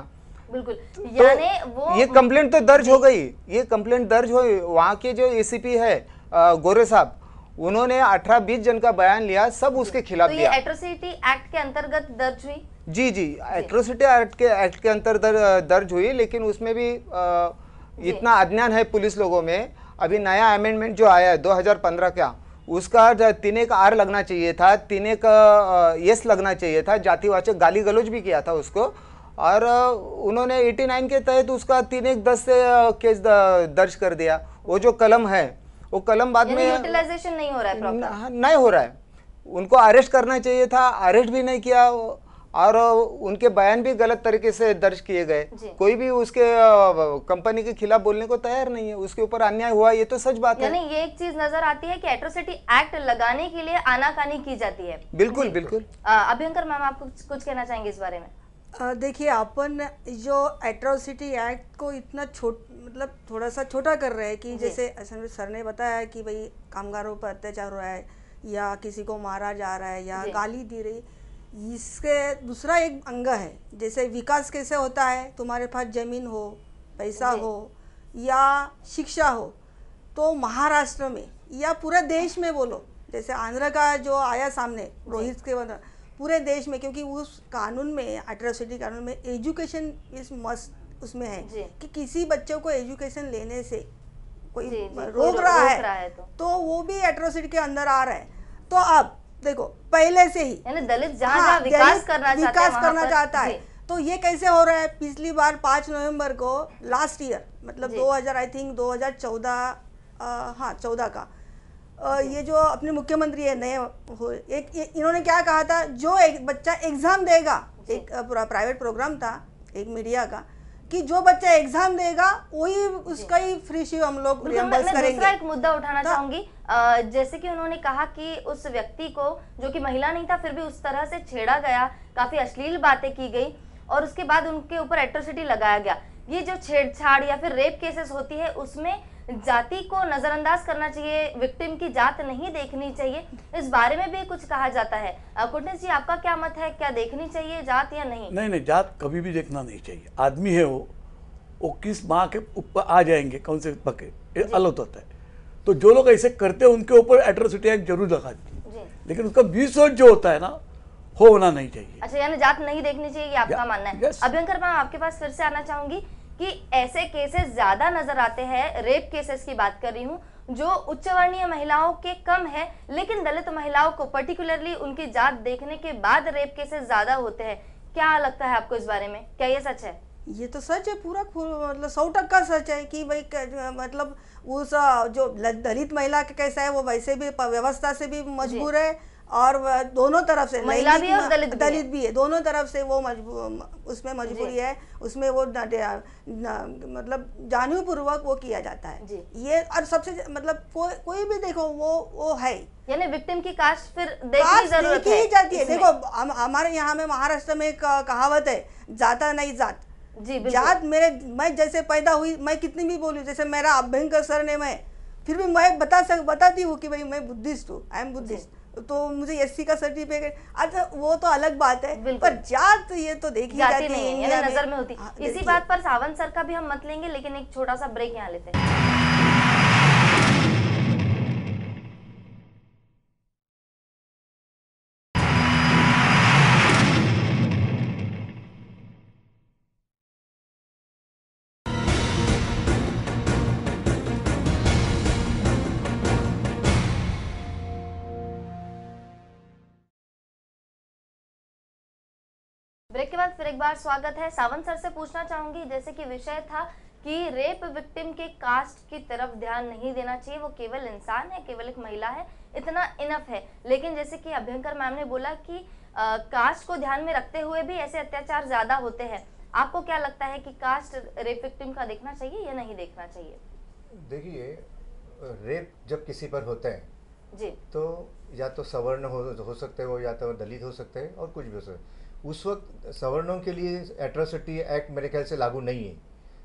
बिल्कुल। तो यानी वो ये कंप्लेंट तो दर्ज हो गई, ये कंप्लेंट दर्ज हुई। वहाँ के जो एसीपी है गोरे साहब, उन्होंने 18-20 जन का बयान लिया, सब उसके खिलाफ तो दिया। ये एट्रोसिटी एक्ट के अंतर्गत दर्ज हुई? जी जी, एट्रोसिटी एक्ट के अंतर्गत दर्ज हुई, लेकिन उसमें भी इतना अज्ञान है पुलिस लोगों में। अभी नया अमेंडमेंट जो आया है 2015 का, उसका 3 आर लगना चाहिए था, 3 यस लगना चाहिए था, जातिवाचक गाली गलौज भी किया था उसको, और उन्होंने 89 के तहत उसका 3-10 से केस दर्ज कर दिया। वो जो कलम है वो कलम बाद में यूटिलाइजेशन नहीं हो रहा है प्रॉपर? नहीं हो रहा है। उनको अरेस्ट करना चाहिए था, अरेस्ट भी नहीं किया और उनके बयान भी गलत तरीके से दर्ज किए गए। कोई भी उसके कंपनी के खिलाफ बोलने को तैयार नहीं है, उसके ऊपर अन्याय हुआ, ये तो सच बात है। यानी ये एक चीज नजर आती है कि एट्रोसिटी एक्ट लगाने के लिए आनाकानी की जाती है। बिल्कुल बिल्कुल। अभ्यंकर मैम, आप कुछ कहना चाहेंगे इस बारे में? देखिए, अपन जो एट्रोसिटी एक्ट को इतना मतलब थोड़ा सा छोटा कर रहे हैं कि जैसे सर ने बताया कि भाई कामगारों पर अत्याचार हो रहा है या किसी को मारा जा रहा है या गाली दी रही, इसके दूसरा एक अंग है। जैसे विकास कैसे होता है, तुम्हारे पास ज़मीन हो, पैसा हो या शिक्षा हो, तो महाराष्ट्र में या पूरे देश में बोलो, जैसे आंध्र का जो आया सामने रोहित के बाद पूरे देश में, क्योंकि उस कानून में, एट्रोसिटी कानून में एजुकेशन इज मस्ट उसमें है कि किसी बच्चों को एजुकेशन लेने से कोई रोक रहा है तो वो भी एट्रोसिटी के अंदर आ रहा है। तो अब देखो पहले से ही यानी दलित जहाँ विकास करना चाहता है तो ये कैसे हो रहा है। पिछली बार 5 नवंबर को लास्ट ईयर मतलब 2014 हाँ 14 का ये जो अपने मुख्यमंत्री है नए इन्होंने क्या कहा था, जो एक बच्चा एग्जाम देगा, एक पूरा प्राइवेट प्रोग्राम था एक मीडिया का, कि जो बच्चा एग्जाम देगा वही उसका ही फ्री शिव हम लोग रियम्बर्स करेंगे। दूसरा एक मुद्दा उठाना चाहूंगी, जैसे कि उन्होंने कहा कि उस व्यक्ति को जो कि महिला नहीं था फिर भी उस तरह से छेड़ा गया, काफी अश्लील बातें की गई और उसके बाद उनके ऊपर एट्रोसिटी लगाया गया। ये जो छेड़छाड़ या फिर रेप केसेस होती है उसमें जाति को नजरअंदाज करना चाहिए, विक्टिम की जात नहीं देखनी चाहिए, इस बारे में भी कुछ कहा जाता है। कुटनीश जी आपका क्या मत है, क्या देखनी चाहिए जात या नहीं? नहीं, जात कभी भी देखना नहीं चाहिए। आदमी है वो किस माँ के ऊपर आ जाएंगे, कौन से पके, ये अलग होता है। तो जो लोग ऐसे करते हैं उनके ऊपर एट्रोसिटी एक्ट जरूर लगा दी, लेकिन उसका विसर्जन जो होता है ना होना नहीं चाहिए। अच्छा, यानी जात नहीं देखनी चाहिए, ये आपका मानना है। अभ्यंकर मैम आपके पास फिर से आना चाहूंगी कि ऐसे केसेस ज्यादा नजर आते हैं, रेप केसेस की बात कर रही हूँ, जो उच्च वर्णीय महिलाओं के कम है, लेकिन दलित महिलाओं को पर्टिकुलरली उनकी जात देखने के बाद रेप केसेस ज्यादा होते हैं। क्या लगता है आपको इस बारे में, क्या ये सच है? ये तो सच है, पूरा मतलब 100% सच है कि भाई मतलब उस जो दलित महिला के कैसा है वो वैसे भी व्यवस्था से भी मजबूर है और दोनों तरफ से महिला भी और दलित भी है, दोनों तरफ से वो उसमें मजबूरी है, उसमें वो मतलब जानबूझपूर्वक वो किया जाता है ये। और सबसे मतलब कोई भी देखो वो है, यानी विक्टिम की कास्ट फिर देखनी जरूरत है, जाती है। देखो हमारे यहाँ में महाराष्ट्र में एक कहावत है, जाता नहीं जात। जात मैं जैसे पैदा हुई, मैं कितनी भी बोलूँ, जैसे मेरा अभ्यंकर सरनेम है, फिर भी मैं बताती हूँ कि भाई मैं बुद्धिस्ट हूँ, आई एम बुद्धिस्ट, तो मुझे एससी का सर्टिफिकेट। अच्छा वो तो अलग बात है, पर जात ये तो देखी जाती नहीं है, यानी नजर में होती। इसी बात पर सावंत सर का भी हम मत लेंगे, लेकिन एक छोटा सा ब्रेक यहाँ लेते हैं। ब्रेक के बाद फिर एक बार स्वागत है। सावंत सर से पूछना चाहूंगी, जैसे कि विषय था कि रेप विक्टिम के कास्ट की तरफ ध्यान नहीं देना चाहिए, वो केवल इंसान है, केवल एक महिला है, इतना इनफ है। लेकिन जैसे कि अभ्यंकर मैम ने बोला कि कास्ट को ध्यान में रखते हुए भी ऐसे अत्याचार ज्यादा होते हैं। आपको क्या लगता है कि कास्ट रेप विक्टिम का देखना चाहिए या नहीं देखना चाहिए? देखिए, रेप जब किसी पर होता है जी, तो या तो सवर्ण हो सकते हो, या तो दलित हो सकते हैं, और कुछ भी हो सकता है। उस वक्त सवर्णों के लिए एट्रोसिटी एक्ट मेरे ख्याल से लागू नहीं है,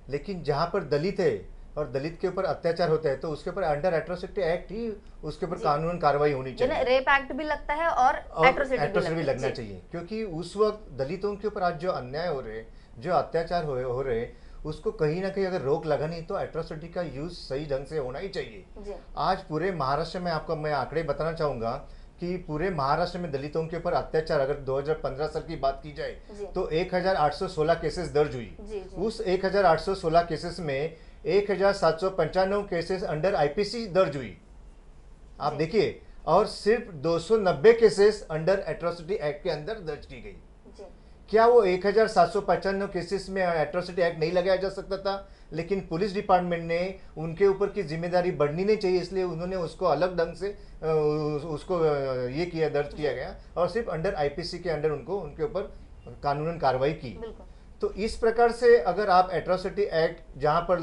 लेकिन जहाँ पर दलित है और दलित के ऊपर अत्याचार होता है तो उसके ऊपर अंडर एट्रोसिटी एक्ट ही उसके ऊपर कानून कार्रवाई होनी चाहिए। रेप एक्ट भी लगता है और एट्रोसिटी भी लगना चाहिए, क्योंकि उस वक्त दलितों के ऊपर आज जो अन्याय हो रहे, जो अत्याचार हो रहे, उसको कहीं ना कहीं अगर रोक लगानी तो एट्रोसिटी का यूज सही ढंग से होना ही चाहिए। आज पूरे महाराष्ट्र में आपको मैं आंकड़े बताना चाहूंगा कि पूरे महाराष्ट्र में दलितों के ऊपर अत्याचार अगर 2015 साल की बात की जाए तो 1816 केसेस दर्ज हुई। उस 1816 केसेस में 1795 केसेस अंडर आईपीसी दर्ज हुई, आप देखिए, और सिर्फ 290 केसेस अंडर एट्रोसिटी एक्ट के अंदर दर्ज की गई। क्या वो 1795 केसेस में एट्रोसिटी एक्ट नहीं लगाया जा सकता था? लेकिन पुलिस डिपार्टमेंट ने उनके ऊपर की जिम्मेदारी बढ़नी नहीं चाहिए, इसलिए उन्होंने उसको अलग ढंग से उसको ये किया, दर्ज किया गया, और सिर्फ अंडर आईपीसी के अंडर उनके ऊपर कानूनन कार्रवाई की। तो इस प्रकार से अगर आप एट्रोसिटी एक्ट जहां पर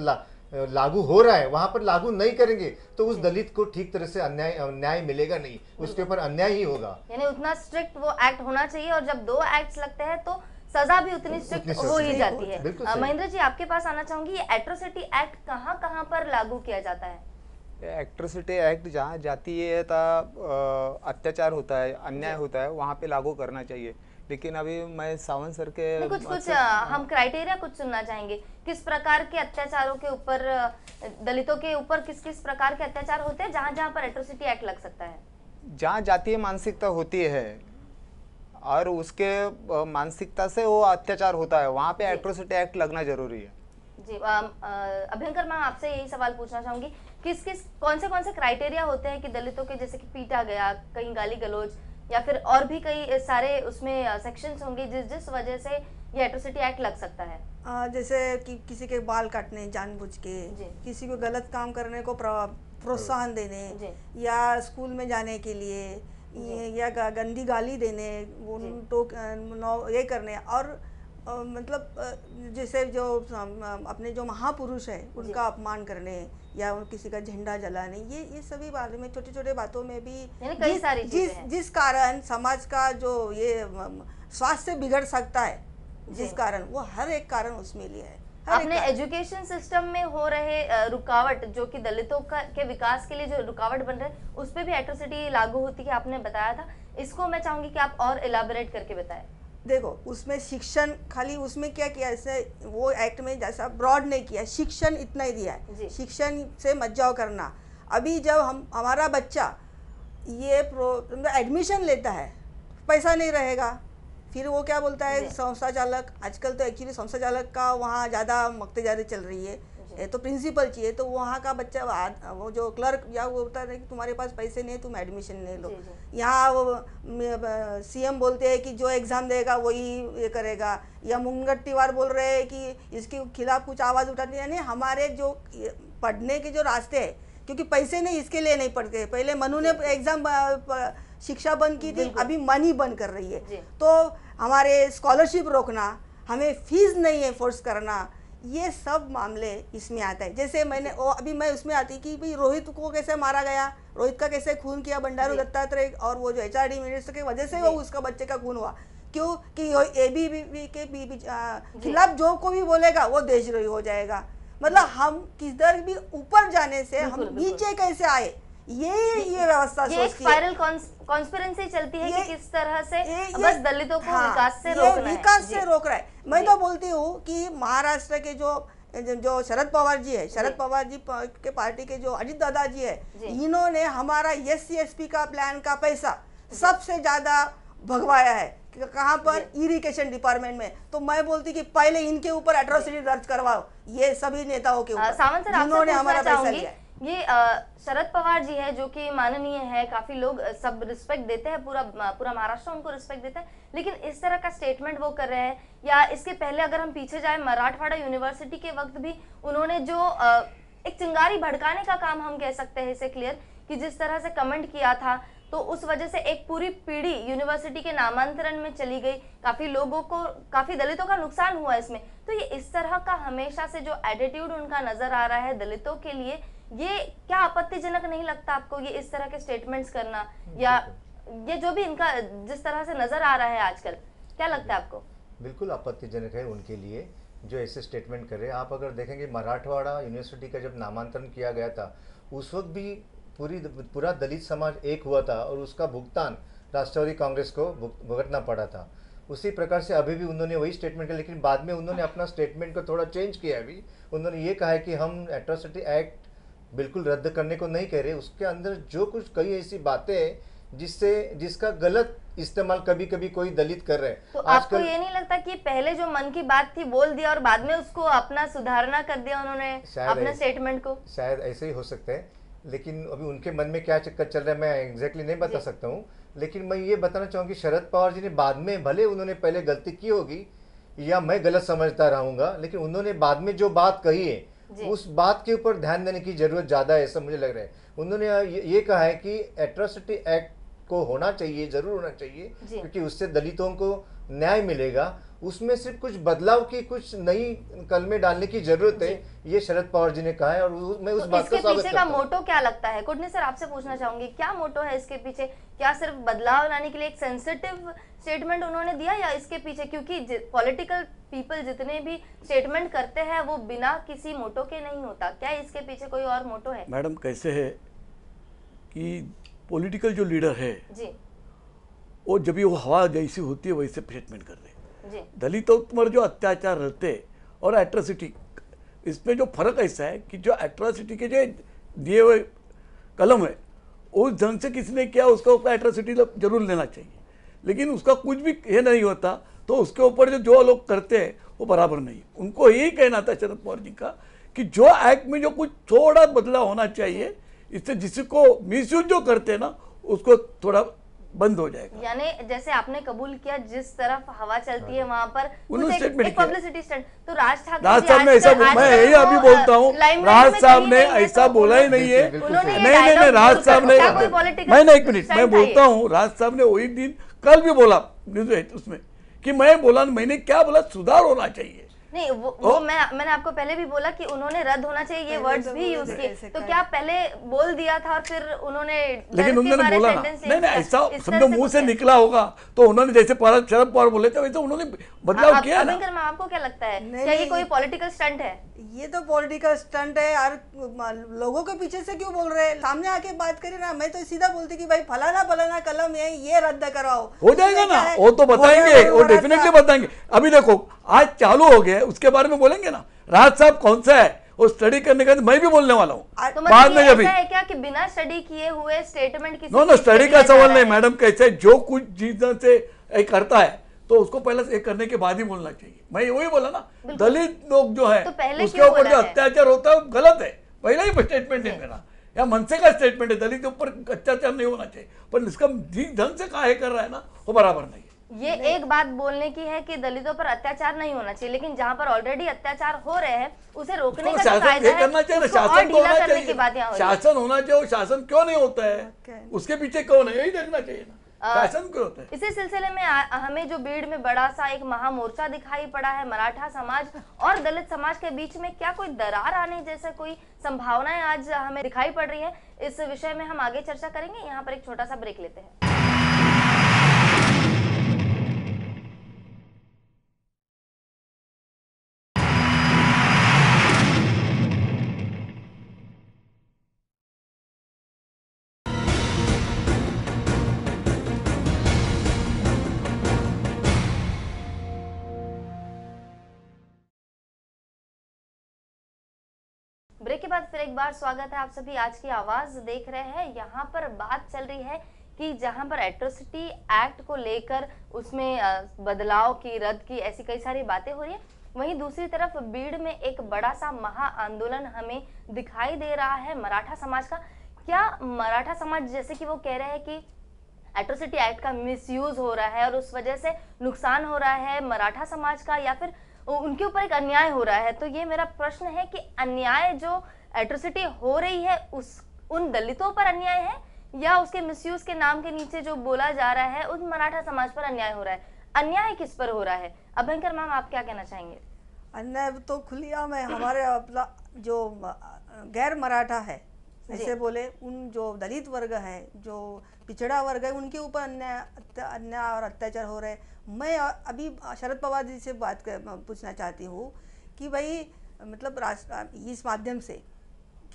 लागू हो रहा है वहां पर लागू नहीं करेंगे तो उस दलित को ठीक तरह से न्याय मिलेगा नहीं, उसके ऊपर अन्याय ही होगा। यानी उतना स्ट्रिक्ट वो एक्ट होना चाहिए, और जब 2 एक्ट्स लगते हैं तो सजा भी उतनी स्ट्रिक्ट हो ही जाती है। महेंद्र जी आपके पास आना चाहूंगी, ये एट्रोसिटी एक्ट कहां पर लागू किया जाता है? एट्रोसिटी एक्ट जहाँ जातीय अत्याचार होता है, अन्याय होता है, वहाँ पे लागू करना चाहिए। लेकिन अभी मैं सावंत सर के कुछ हम क्राइटेरिया कुछ सुनना चाहेंगे, किस प्रकार के अत्याचारों के ऊपर, दलितों के ऊपर किस किस प्रकार के अत्याचार होते हैं जहां जहां पर एट्रोसिटी एक्ट लग सकता है? जहाँ जातीय मानसिकता होती है और उसके मानसिकता से वो अत्याचार होता है, वहाँ पे एट्रोसिटी एक्ट लगना जरूरी है। जी अभ्यंकर मैम, आपसे यही सवाल पूछना चाहूंगी, कौन से क्राइटेरिया होते हैं कि दलितों के जैसे कि पीटा गया, कहीं गाली गलौज, या फिर और भी कई सारे उसमें सेक्शंस होंगे जिस वजह से ये एट्रोसिटी एक्ट लग सकता है? जैसे कि किसी के बाल काटने जानबूझ के, किसी को गलत काम करने को प्रोत्साहन देने, या स्कूल में जाने के लिए या गंदी गाली देने, ये करने, और मतलब जैसे जो अपने जो महापुरुष है उनका अपमान करने या किसी का झंडा जलाने, ये सभी बारे में छोटे छोटे बातों में भी कई सारी चीजें हैं जिस कारण समाज का जो ये स्वास्थ्य बिगड़ सकता है, जिस कारण वो हर एक कारण उसमें लिया है। आपने एजुकेशन सिस्टम में हो रहे रुकावट, जो कि दलितों के विकास के लिए जो रुकावट बन रहे, उस पर भी एट्रोसिटी लागू होती है, आपने बताया था। इसको मैं चाहूंगी कि आप और इलाबोरेट करके बताएं। देखो, उसमें शिक्षण खाली उसमें क्या किया, ऐसे वो एक्ट में जैसा ब्रॉड नहीं किया, शिक्षण इतना ही दिया है, शिक्षण से मज्जाव करना। अभी जब हमारा बच्चा ये एडमिशन लेता है, पैसा नहीं रहेगा, फिर वो क्या बोलता है संस्था चालक, आजकल तो एक्चुअली संस्था चालक का वहाँ ज़्यादा मक्तेदारी चल रही है, तो प्रिंसिपल चाहिए, तो वहाँ का बच्चा वो जो क्लर्क या वो बोलता है कि तुम्हारे पास पैसे नहीं, तुम एडमिशन ले लो। यहाँ वो सीएम बोलते हैं कि जो एग्ज़ाम देगा वही ये करेगा, या मुनगट्टीवार बोल रहे हैं कि इसके खिलाफ कुछ आवाज़ उठानी, यानी हमारे जो पढ़ने के जो रास्ते हैं, क्योंकि पैसे नहीं इसके लिए नहीं पढ़ते, पहले मनु ने एग्ज़ाम शिक्षा बंद की थी, अभी मनी बंद कर रही है, तो हमारे स्कॉलरशिप रोकना, हमें फीस नहीं है फोर्स करना, ये सब मामले इसमें आता है। जैसे अभी मैं उसमें आती कि भाई रोहित को कैसे मारा गया, रोहित का कैसे खून किया बंडारू दत्तात्रेय, और वो जो एचआरडी मिनिस्टर की वजह से वो उसका बच्चे का खून हुआ, क्यों कि एबीवीपी के खिलाफ जो को भी बोलेगा वो देशद्रोही हो जाएगा। मतलब हम किधर भी ऊपर जाने से हम नीचे कैसे आए, ये व्यवस्था सोचती है। स्पाइरल कॉन्स्पिरेंसी चलती है कि किस तरह से बस दलितों को विकास से रोकना है, विकास से रोक रहा है। मैं तो बोलती हूँ कि महाराष्ट्र के जो शरद पवार जी है, शरद पवार जी के पार्टी के जो अजित दादा जी है, इन्होंने हमारा SC/ST का प्लान का पैसा सबसे ज्यादा भगवाया है। कहाँ पर? इरिगेशन डिपार्टमेंट में। तो मैं बोलती कि पहले इनके ऊपर एट्रोसिटी दर्ज करवाओ, ये सभी नेताओं के ऊपर जिन्होंने हमारा पैसा लिया है। ये शरद पवार जी है जो कि माननीय है, काफी लोग सब रिस्पेक्ट देते हैं, पूरा महाराष्ट्र उनको रिस्पेक्ट देता है, लेकिन इस तरह का स्टेटमेंट वो कर रहे हैं, या इसके पहले अगर हम पीछे जाए मराठवाड़ा यूनिवर्सिटी के वक्त भी उन्होंने जो एक चिंगारी भड़काने का काम हम कह सकते हैं इसे क्लियर, कि जिस तरह से कमेंट किया था, तो उस वजह से एक पूरी पीढ़ी यूनिवर्सिटी के नामांतरण में चली गई, काफी लोगों को, काफी दलितों का नुकसान हुआ इसमें। तो ये इस तरह का हमेशा से जो एटीट्यूड उनका नजर आ रहा है दलितों के लिए, ये क्या आपत्तिजनक नहीं लगता आपको, ये इस तरह के स्टेटमेंट्स करना, या ये जो भी इनका जिस तरह से नजर आ रहा है आजकल, क्या लगता है आपको? बिल्कुल आपत्तिजनक है उनके लिए जो ऐसे स्टेटमेंट कर रहे हैं। आप अगर देखेंगे मराठवाड़ा यूनिवर्सिटी का जब नामांतरण किया गया था, उस वक्त भी पूरा दलित समाज एक हुआ था और उसका भुगतान राष्ट्रवादी कांग्रेस को भुगतना पड़ा था। उसी प्रकार से अभी भी उन्होंने वही स्टेटमेंट किया, लेकिन बाद में उन्होंने अपना स्टेटमेंट को थोड़ा चेंज किया। अभी उन्होंने ये कहा है कि हम एट्रोसिटी एक्ट बिल्कुल रद्द करने को नहीं कह रहे, उसके अंदर जो कुछ कई ऐसी बातें हैं जिसका गलत इस्तेमाल कभी कभी कोई दलित कर रहे हैं। तो आपको ये नहीं लगता कि पहले जो मन की बात थी बोल दिया और बाद में उसको अपना सुधारना कर दिया उन्होंने अपने स्टेटमेंट को? शायद ऐसे ही हो सकता है, लेकिन अभी उनके मन में क्या चक्कर चल रहा है मैं एग्जैक्टली नहीं बता सकता हूँ। लेकिन मैं ये बताना चाहूँगी शरद पवार जी ने बाद में, भले उन्होंने पहले गलती की होगी या मैं गलत समझता रहूँगा, लेकिन उन्होंने बाद में जो बात कही है उस बात के ऊपर ध्यान देने की जरूरत ज़्यादा है, ऐसा मुझे लग रहा है। उन्होंने ये कहा है कि एट्रोसिटी एक्ट को होना चाहिए, जरूर होना चाहिए, क्योंकि उससे दलितों को न्याय मिलेगा। उसमें सिर्फ कुछ बदलाव की, कुछ नई कलमें डालने की जरूरत है, ये शरद पवार जी ने कहा है, और मैं उस बात को स्वागत करता हूं। इसके पीछे का मोटो क्या लगता है? कुटनी सर, आपसे पूछना चाहूंगी, क्या मोटो है इसके पीछे? क्या सिर्फ बदलाव लाने के लिए एक सेंसिटिव स्टेटमेंट उन्होंने दिया, या इसके पीछे, क्योंकि पॉलिटिकल पीपल जितने भी स्टेटमेंट करते हैं वो बिना किसी मोटो के नहीं होता, क्या इसके पीछे कोई और मोटो है? मैडम, कैसे है कि पॉलिटिकल जो लीडर है जी, वो जब भी वो हवा जैसी होती है वैसे ट्रीटमेंट कर रहे हैं। दलितों पर जो अत्याचार रहते और एट्रोसिटी, इसमें जो फर्क ऐसा है कि जो एट्रोसिटी के जो दिए हुए कलम है उस ढंग से किसी ने किया उसका एट्रोसिटी जरूर लेना चाहिए, लेकिन उसका कुछ भी ये नहीं होता तो उसके ऊपर जो लोग करते हैं वो बराबर नहीं। उनको यही कहना था शरद पवार जी का कि जो एक्ट में जो कुछ थोड़ा बदलाव होना चाहिए, इससे जिसको मिसयूज जो करते हैं ना उसको थोड़ा बंद हो जाएगा। यानी जैसे आपने कबूल किया जिस तरफ हवा चलती है वहां पर एक पब्लिसिटी स्टंट, तो राज ठाकरे ने ऐसा, मैं यही अभी बोलता हूँ, राज साहब ने ऐसा बोला ही नहीं है। नहीं, राज साहब ने, मैं एक मिनट, मैं बोलता हूँ, राज साहब ने वही दिन कल भी बोला उसमें कि मैं बोला, मैंने क्या बोला, सुधार होना चाहिए। नहीं वो मैंने आपको पहले भी बोला कि उन्होंने रद्द होना चाहिए ये वर्ड्स भी यूज किए, तो क्या पहले बोल दिया था और फिर उन्होंने, लेकिन उन्होंने बोला ना, नहीं ऐसा समझो मुंह से निकला होगा तो उन्होंने जैसे शरद पवार बोले थे वैसे उन्होंने बदलाव किया ना। आपको क्या लगता है क्या ये कोई पॉलिटिकल स्टंट है? ये तो पॉलिटिकल स्टंट है यार, लोगों के पीछे से क्यों बोल रहे हैं? सामने आके बात करें ना। मैं तो सीधा बोलती कि भाई फलाना फलाना कलम है ये रद्द कराओ, हो जाएगा ना, वो तो बताएंगे, वो डेफिनेटली बताएंगे। अभी देखो आज चालू हो गया, उसके बारे में बोलेंगे ना। राज साहब कौन सा है वो स्टडी करने का मैं भी बोलने वाला हूँ तो बाद में। अभी है क्या कि बिना स्टडी किए हुए स्टेटमेंट किसी नो स्टडी का सवाल नहीं मैडम, कैसे जो कुछ चीजों से करता है तो उसको पहले से करने के बाद ही बोलना चाहिए। मैं वही बोला ना, दलित लोग जो है तो उसके ऊपर जो अत्याचार होता है गलत है, पहला ही स्टेटमेंट है मेरा, या मनसे का स्टेटमेंट है, दलित के ऊपर अत्याचार नहीं होना चाहिए, पर इसका ढंग से काहे कर रहा है ना वो बराबर नहीं है। ये एक बात बोलने की है कि दलितों पर अत्याचार नहीं होना चाहिए, लेकिन जहां पर ऑलरेडी अत्याचार हो रहे हैं उसे रोकने का कायदा है, करना चाहिए, शासन तो होना चाहिए, शासन होना चाहिए। शासन क्यों नहीं होता है, उसके पीछे कौन है, यही देखना चाहिए ना, शासन क्यों होता है। इसी सिलसिले में हमें जो बीड़ में बड़ा सा एक महामोर्चा दिखाई पड़ा है, मराठा समाज और दलित समाज के बीच में क्या कोई दरार आने जैसा कोई संभावनाएं आज हमें दिखाई पड़ रही है, इस विषय में हम आगे चर्चा करेंगे। यहाँ पर एक छोटा सा ब्रेक लेते हैं। ब्रेक के बाद फिर एक बार स्वागत है आप सभी। आज की आवाज देख रहे हैं। यहाँ पर बात चल रही है कि जहाँ पर एट्रोसिटी एक्ट को लेकर उसमें बदलाव की, रद्द की, ऐसी कई सारी बातें हो रही है, वहीं दूसरी तरफ बीड़ में एक बड़ा सा महा आंदोलन हमें दिखाई दे रहा है मराठा समाज का। क्या मराठा समाज, जैसे कि वो कह रहे हैं कि एट्रोसिटी एक्ट का मिसयूज हो रहा है और उस वजह से नुकसान हो रहा है मराठा समाज का, या फिर उनके ऊपर एक अन्याय हो रहा है, तो ये मेरा प्रश्न है कि अन्याय जो एट्रोसिटी हो रही है उन दलितों पर अन्याय है या उसके मिसयूज के नाम के नीचे जो बोला जा रहा है उन मराठा समाज पर अन्याय हो रहा है? अन्याय किस पर हो रहा है? अभयंकर मैम आप क्या कहना चाहेंगे? अन्याय तो खुलियाम है, हमारे अपना जो गैर मराठा है ऐसे बोले, उन जो दलित वर्ग है, जो पिछड़ा वर्ग है, उनके ऊपर अन्याय और अत्याचार हो रहे हैं। मैं अभी शरद पवार जी से पूछना चाहती हूँ कि भाई मतलब इस माध्यम से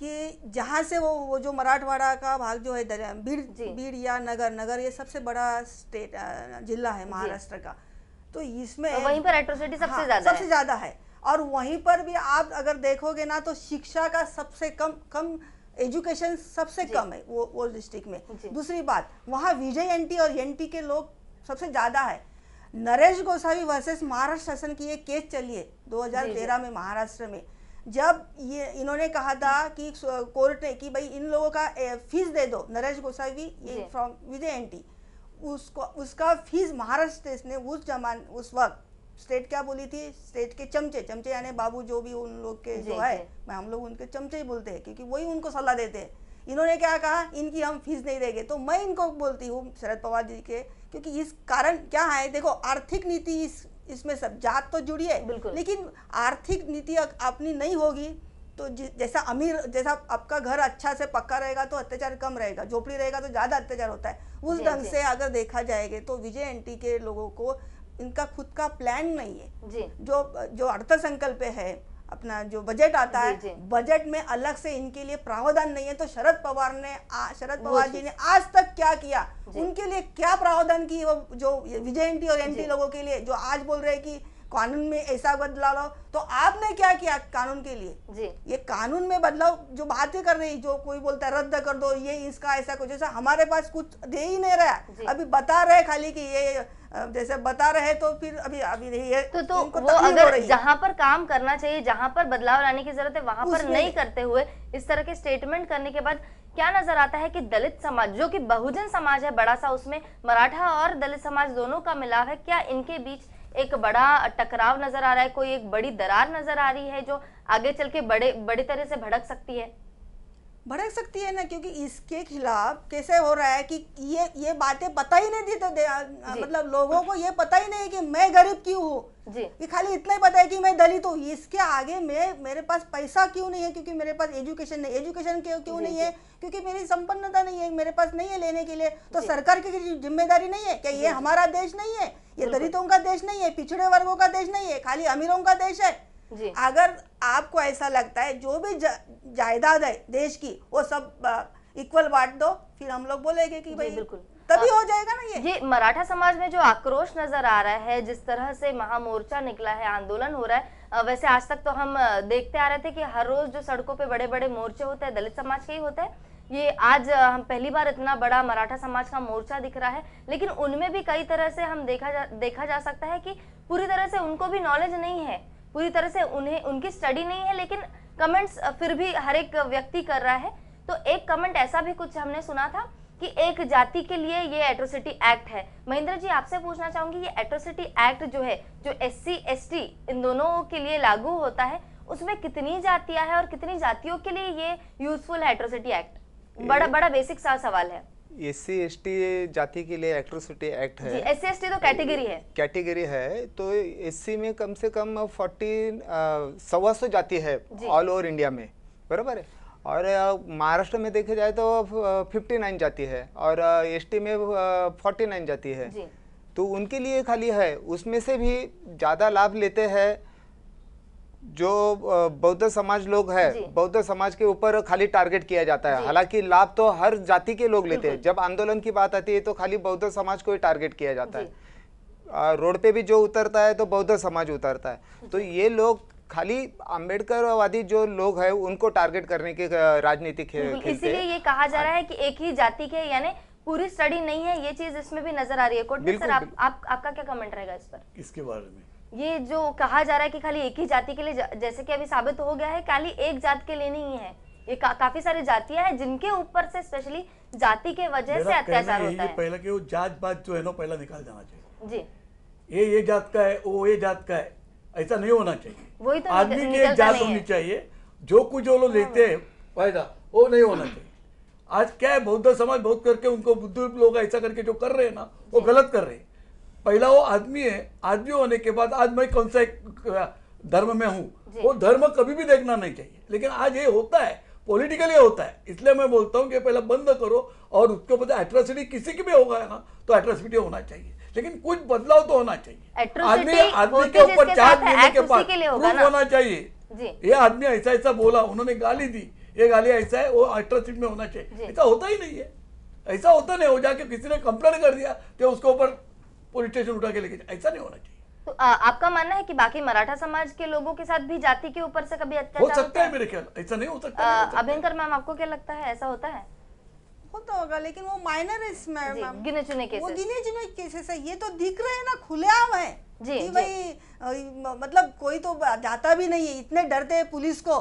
कि जहाँ से वो जो मराठवाड़ा का भाग जो है बीड़ या नगर ये सबसे बड़ा स्टेट जिला है महाराष्ट्र का, तो इसमें तो वहीं पर एट्रोसिटी सबसे ज़्यादा है। और वहीं पर भी आप अगर देखोगे ना तो शिक्षा का सबसे कम एजुकेशन सबसे कम है वो डिस्ट्रिक्ट में। दूसरी बात, वहाँ विजय एनटी और एनटी के लोग सबसे ज़्यादा है। नरेश गोसावी वर्सेस महाराष्ट्र शासन की एक केस चली है 2013 में महाराष्ट्र में, जब ये इन्होंने कहा था कि कोर्ट ने कि भाई इन लोगों का फीस दे दो, नरेश गोसावी ये फ्रॉम विजय एनटी, उसका फीस महाराष्ट्र स्टेट ने उस वक्त स्टेट क्या बोली थी, स्टेट के चमचे यानी बाबू जो भी उन लोग के जो है, हम लोग उनके चमचे ही बोलते हैं क्योंकि वही उनको सलाह देते हैं। इन्होंने क्या कहा, इनकी हम फीस नहीं देंगे। तो मैं इनको बोलती हूँ शरद पवार जी के, क्योंकि इस कारण क्या है, देखो आर्थिक नीति इसमें सब जात तो जुड़ी है, लेकिन आर्थिक नीति अपनी नहीं होगी तो जैसा आपका घर अच्छा से पक्का रहेगा तो अत्याचार कम रहेगा, झोपड़ी रहेगा तो ज़्यादा अत्याचार होता है। उस ढंग से अगर देखा जाएगा तो विजय एनटी के लोगों को इनका खुद का प्लान नहीं है। जो अर्थ संकल्प है, अपना जो बजट आता जी, है, जी। बजट में अलग से इनके लिए प्रावधान नहीं है। तो शरद पवार जी ने आज तक क्या किया, उनके लिए क्या प्रावधान की, वो जो विजय एंटी और एंटी लोगों के लिए जो आज बोल रहे हैं कि कानून में ऐसा बदलाव लो, तो आपने क्या किया कानून के लिए? जी। ये कानून में बदलाव जो बातें कर रही, जो कोई बोलता है रद्द कर दो, ये इसका ऐसा कुछ, जैसा हमारे पास कुछ दे ही नहीं रहा, अभी बता रहे खाली कि ये जैसे बता रहे, तो फिर अभी ये तो वो अगर जहां पर काम करना चाहिए, जहां पर बदलाव लाने की जरूरत है, वहां पर नहीं करते हुए इस तरह के स्टेटमेंट करने के बाद क्या नजर आता है कि दलित समाज, जो कि बहुजन समाज है बड़ा सा, उसमें मराठा और दलित समाज दोनों का मिलाव है, क्या इनके बीच एक बड़ा टकराव नजर आ रहा है, कोई एक बड़ी दरार नजर आ रही है जो आगे चल के बड़ी तरह से भड़क सकती है? भड़क सकती है ना, क्योंकि इसके खिलाफ कैसे हो रहा है कि ये बातें पता ही नहीं देते, मतलब लोगों को ये पता ही नहीं कि मैं गरीब क्यों हूँ, ये खाली इतना ही पता है कि मैं दलित हूँ। इसके आगे मेरे पास पैसा क्यों नहीं है, क्योंकि मेरे पास एजुकेशन नहीं, एजुकेशन क्यों नहीं है, क्योंकि मेरी संपन्नता नहीं है, मेरे पास नहीं है लेने के लिए। तो सरकार की जिम्मेदारी नहीं है क्या? ये हमारा देश नहीं है, ये दलितों का देश नहीं है, पिछड़े वर्गों का देश नहीं है, खाली अमीरों का देश है। अगर आपको ऐसा लगता है जो भी जायदाद है देश की वो सब इक्वल बांट दो, फिर हम लोग बोलेंगे कि भाई बिल्कुल तभी हो जाएगा ना। ये मराठा समाज में जो आक्रोश नजर आ रहा है, जिस तरह से महामोर्चा निकला है, आंदोलन हो रहा है, वैसे आज तक तो हम देखते आ रहे थे कि हर रोज जो सड़कों पे बड़े बड़े मोर्चे होते हैं दलित समाज के ही होते हैं। ये आज हम पहली बार इतना बड़ा मराठा समाज का मोर्चा दिख रहा है, लेकिन उनमें भी कई तरह से हम देखा जा सकता है कि पूरी तरह से उनको भी नॉलेज नहीं है, पूरी तरह से उनकी स्टडी नहीं है, लेकिन कमेंट्स फिर भी हर एक व्यक्ति कर रहा है। तो एक कमेंट ऐसा भी कुछ हमने सुना था कि एक जाति के लिए ये एट्रोसिटी एक्ट है। महेंद्र जी, आपसे पूछना चाहूंगी, ये एट्रोसिटी एक्ट जो है, जो SC ST इन दोनों के लिए लागू होता है, उसमें कितनी जातियां हैं और कितनी जातियों के लिए ये यूजफुल है एट्रोसिटी एक्ट? बड़ा बेसिक सा सवाल है। SC ST जाति के लिए एट्रोसिटी एक्ट है। SC ST तो कैटेगरी है, तो SC में कम से कम 1,400 जाति है ऑल ओवर इंडिया में, बराबर है। और महाराष्ट्र में देखे जाए तो 59 जाति है और ST में 49 जाति है। तो उनके लिए खाली है, उसमें से भी ज्यादा लाभ लेते हैं जो बौद्ध समाज लोग है। बौद्ध समाज के ऊपर खाली टारगेट किया जाता है, हालांकि लाभ तो हर जाति के लोग लेते हैं। जब आंदोलन की बात आती है तो खाली बौद्ध समाज को ही टारगेट किया जाता है। रोड पे भी जो उतरता है तो बौद्ध समाज उतरता है। तो ये लोग खाली अम्बेडकरवादी जो लोग हैं उनको टारगेट करने की राजनीति खेलते हैं। इसीलिए ये कहा जा रहा है कि एक ही जाति के, यानी पूरी स्टडी नहीं है, ये चीज इसमें भी नजर आ रही है। कोटमी सर, आपका क्या कमेंट रहेगा इस पर? इसके बारे में ये जो कहा जा रहा है कि खाली एक ही जाति के लिए, जैसे कि अभी साबित हो गया है, खाली एक जात के लिए नहीं है, ये काफी सारी जातियां हैं जिनके ऊपर से स्पेशली जाति के वजह से अत्याचार होता है। पहले कि वो जात बात जो है ना पहला निकाल जाना चाहिए जी। ये जात का है, वो ये जात का है, ऐसा नहीं होना चाहिए। वही तो आदमी की एक जात होनी चाहिए, जो कुछ वो लोग लेते हैं फायदा वो नहीं होना चाहिए। आज क्या है, बौद्ध समाज बहुत करके उनको बुद्ध लोग ऐसा करके जो कर रहे हैं ना वो गलत कर रहे हैं। पहला वो आदमी है, आदमी होने के बाद आज मैं कौन सा एक धर्म में हूँ वो धर्म कभी भी देखना नहीं चाहिए। लेकिन आज ये होता है, पॉलिटिकली होता है, इसलिए मैं बोलता हूँ कि पहले बंद करो और उसके बाद एट्रोसिटी किसी की भी होगा ना तो एट्रोसिटी होना चाहिए, लेकिन कुछ बदलाव तो होना चाहिए। आदमी के ऊपर चार्ज देने के बाद प्रूफ होना चाहिए। ये आदमी ऐसा ऐसा बोला, उन्होंने गाली दी, ये गाली ऐसा है, वो एट्रोसिटी में होना चाहिए। ऐसा होता ही नहीं है, ऐसा होता नहीं। हो जाके किसी ने कंप्लेंट कर दिया तो उसके ऊपर पुलिस स्टेशन उठा के लेके, ऐसा नहीं होना चाहिए। तो आपका मानना है कि बाकी मराठा समाज के लोगों के साथ भी जाति के ऊपर से कभी अत्याचार हो सकता है? मेरे ख्याल ऐसा नहीं हो सकता। अभयंकर मैम, आपको क्या लगता है, ऐसा होता है? होता होगा, लेकिन वो माइनर है इसमें, गिने चुने केसेस। वो गिने चुने केसेस है। ये तो दिख रहे हैं ना, खुलेआम है कि भाई मतलब कोई तो जाता भी नहीं है, इतने डरते हैं पुलिस को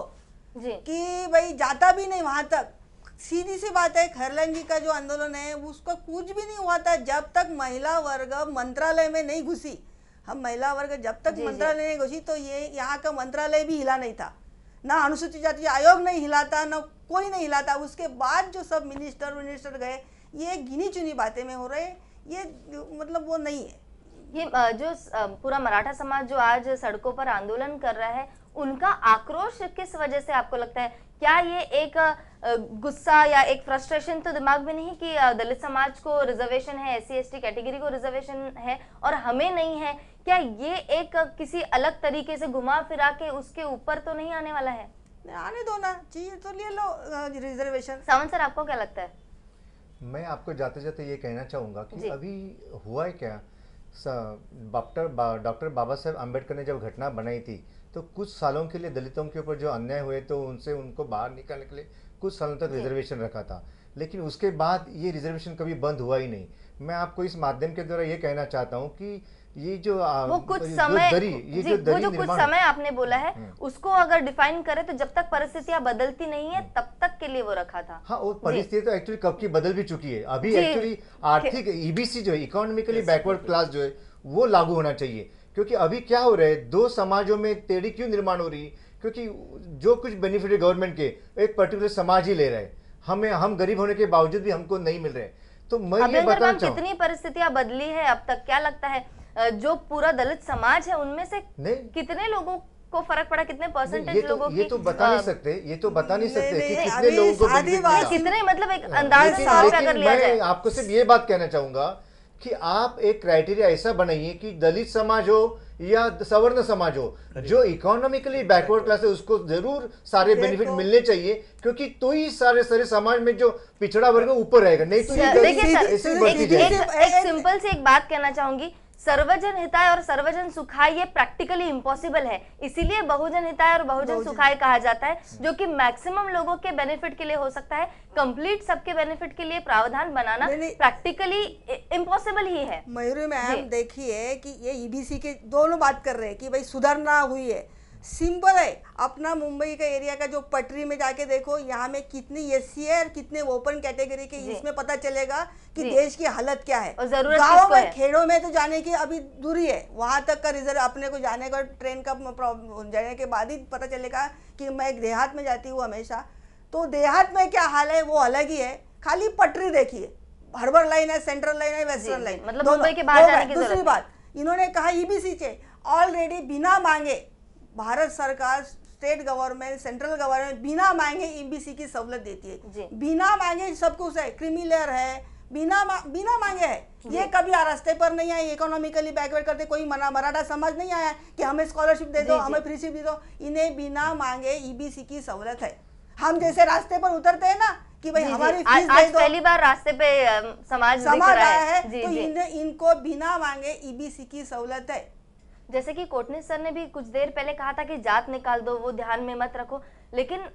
कि भाई जाता भी नहीं वहां तक। सीधी सी बात है, खैरलाल जी का जो आंदोलन है उसका कुछ भी नहीं हुआ था जब तक महिला वर्ग मंत्रालय में नहीं घुसी। हम महिला वर्ग जब तक मंत्रालय नहीं घुसी तो ये यहाँ का मंत्रालय भी हिला नहीं था, ना अनुसूचित जाति आयोग नहीं हिला था, ना कोई नहीं हिला था। उसके बाद जो सब मिनिस्टर गए, ये गिनी चुनी बातें में हो रहे, ये मतलब वो नहीं है। ये जो पूरा मराठा समाज जो आज सड़कों पर आंदोलन कर रहा है, उनका आक्रोश किस वजह से आपको लगता है? क्या ये एक गुस्सा या एक फ्रस्ट्रेशन तो दिमाग में नहीं कि दलित समाज को रिजर्वेशन है, एससी एसटी कैटेगरी को रिजर्वेशन है और हमें नहीं है? क्या ये एक किसी अलग तरीके से घुमा फिरा के उसके ऊपर तो नहीं आने वाला है? आने दो ना, चाहिए तो ले लो रिजर्वेशन। सावंत सर, आपको क्या लगता है? मैं आपको जाते जाते ये कहना चाहूँगा कि अभी हुआ है क्या, डॉक्टर बाबा साहेब आम्बेडकर ने जब घटना बनाई थी तो कुछ सालों के लिए दलितों के ऊपर जो अन्याय हुए तो उनको बाहर निकालने के लिए कुछ सालों तक रिजर्वेशन रखा था, लेकिन उसके बाद ये रिजर्वेशन कभी बंद हुआ ही नहीं। मैं आपको इस माध्यम के द्वारा ये कहना चाहता हूँ कि ये जो वो कुछ समय कुछ समय आपने बोला है उसको अगर डिफाइन करें तो जब तक परिस्थितियां बदलती नहीं है तब तक के लिए वो रखा था। हाँ, वो परिस्थिति तो एक्चुअली कब की बदल भी चुकी है। अभी एक्चुअली आर्थिक ईबीसी जो है, इकोनॉमिकली बैकवर्ड क्लास जो है, वो लागू होना चाहिए। क्योंकि अभी क्या हो रहा है, दो समाजों में टेढ़ी क्यों निर्माण हो रही है? क्योंकि जो कुछ बेनिफिट है गवर्नमेंट के एक पर्टिकुलर समाज ही ले रहा है, हम गरीब होने के बावजूद भी हमको नहीं मिल रहे। तो मैं ये बताना चाहूँ कितनी परिस्थितियां बदली है अब तक, क्या लगता है जो पूरा दलित समाज है उनमें से कितने लोगों को फर्क पड़ा, कितने परसेंटेज लोगों की? ये तो बता नहीं सकते कि कितने लोगों को कितने, मतलब एक अंदाज अगर लिया जाए। मैं आपको सिर्फ ये बात कहना चाहूंगा कि आप एक क्राइटेरिया ऐसा बनाइए कि दलित समाज हो या सवर्ण समाज हो, जो इकोनॉमिकली बैकवर्ड क्लास है उसको जरूर सारे बेनिफिट मिलने चाहिए, क्योंकि तो ही सारे समाज में जो पिछड़ा वर्ग ऊपर रहेगा। नहीं तो एक सिंपल सी एक बात कहना चाहूंगी, सर्वजन हिताय और सर्वजन सुखाय ये प्रैक्टिकली इम्पॉसिबल है, इसीलिए बहुजन हिताय और बहुजन सुखाय कहा जाता है, जो कि मैक्सिमम लोगों के बेनिफिट के लिए हो सकता है। कंप्लीट सबके बेनिफिट के लिए प्रावधान बनाना प्रैक्टिकली इम्पॉसिबल ही है। मयूरी मैम देखिए कि ये ईबीसी के दोनों बात कर रहे हैं कि भाई सुधारना हुई है, सिंपल है। अपना मुंबई का एरिया का जो पटरी में जाके देखो, यहाँ में कितनी एससी है और कितने ओपन कैटेगरी के, इसमें पता चलेगा कि देश की हालत क्या है। गाँव में खेड़ों में तो जाने की अभी दूरी है, वहां तक का रिजर्व अपने को जाने का ट्रेन का जाने के बाद ही पता चलेगा कि मैं एक देहात में जाती हूँ हमेशा, तो देहात में क्या हाल है वो अलग ही है। खाली पटरी देखिए, हार्बर लाइन है, सेंट्रल लाइन है, वेस्टर्न लाइन, मतलब मुंबई के बाहर जाने की जरूरत। दूसरी बात इन्होंने कहा ईबीसी से ऑलरेडी बिना मांगे भारत सरकार, स्टेट गवर्नमेंट, सेंट्रल गवर्नमेंट बिना मांगे ईबीसी की सहूलत देती है। बिना मांगे सब कुछ है, क्रिमिलेयर है, बिना मांगे है। ये कभी रास्ते पर नहीं आए, इकोनॉमिकली बैकवर्ड करते कोई मराठा समाज नहीं आया कि हमें स्कॉलरशिप दे दो, हमें फ्री शिप दे दो। इन्हें बिना मांगे ईबीसी की सहूलत है। हम जैसे रास्ते पर उतरते हैं ना कि भाई हमारी फीस दे दो, पहली बार रास्ते पे समाज आया है, तो इनको बिना मांगे ईबीसी की सहूलत है। जैसे कि कोटनी सर ने भी कुछ देर पहले कहा था कि जात निकाल दो, वो ध्यान में मत रखो, लेकिन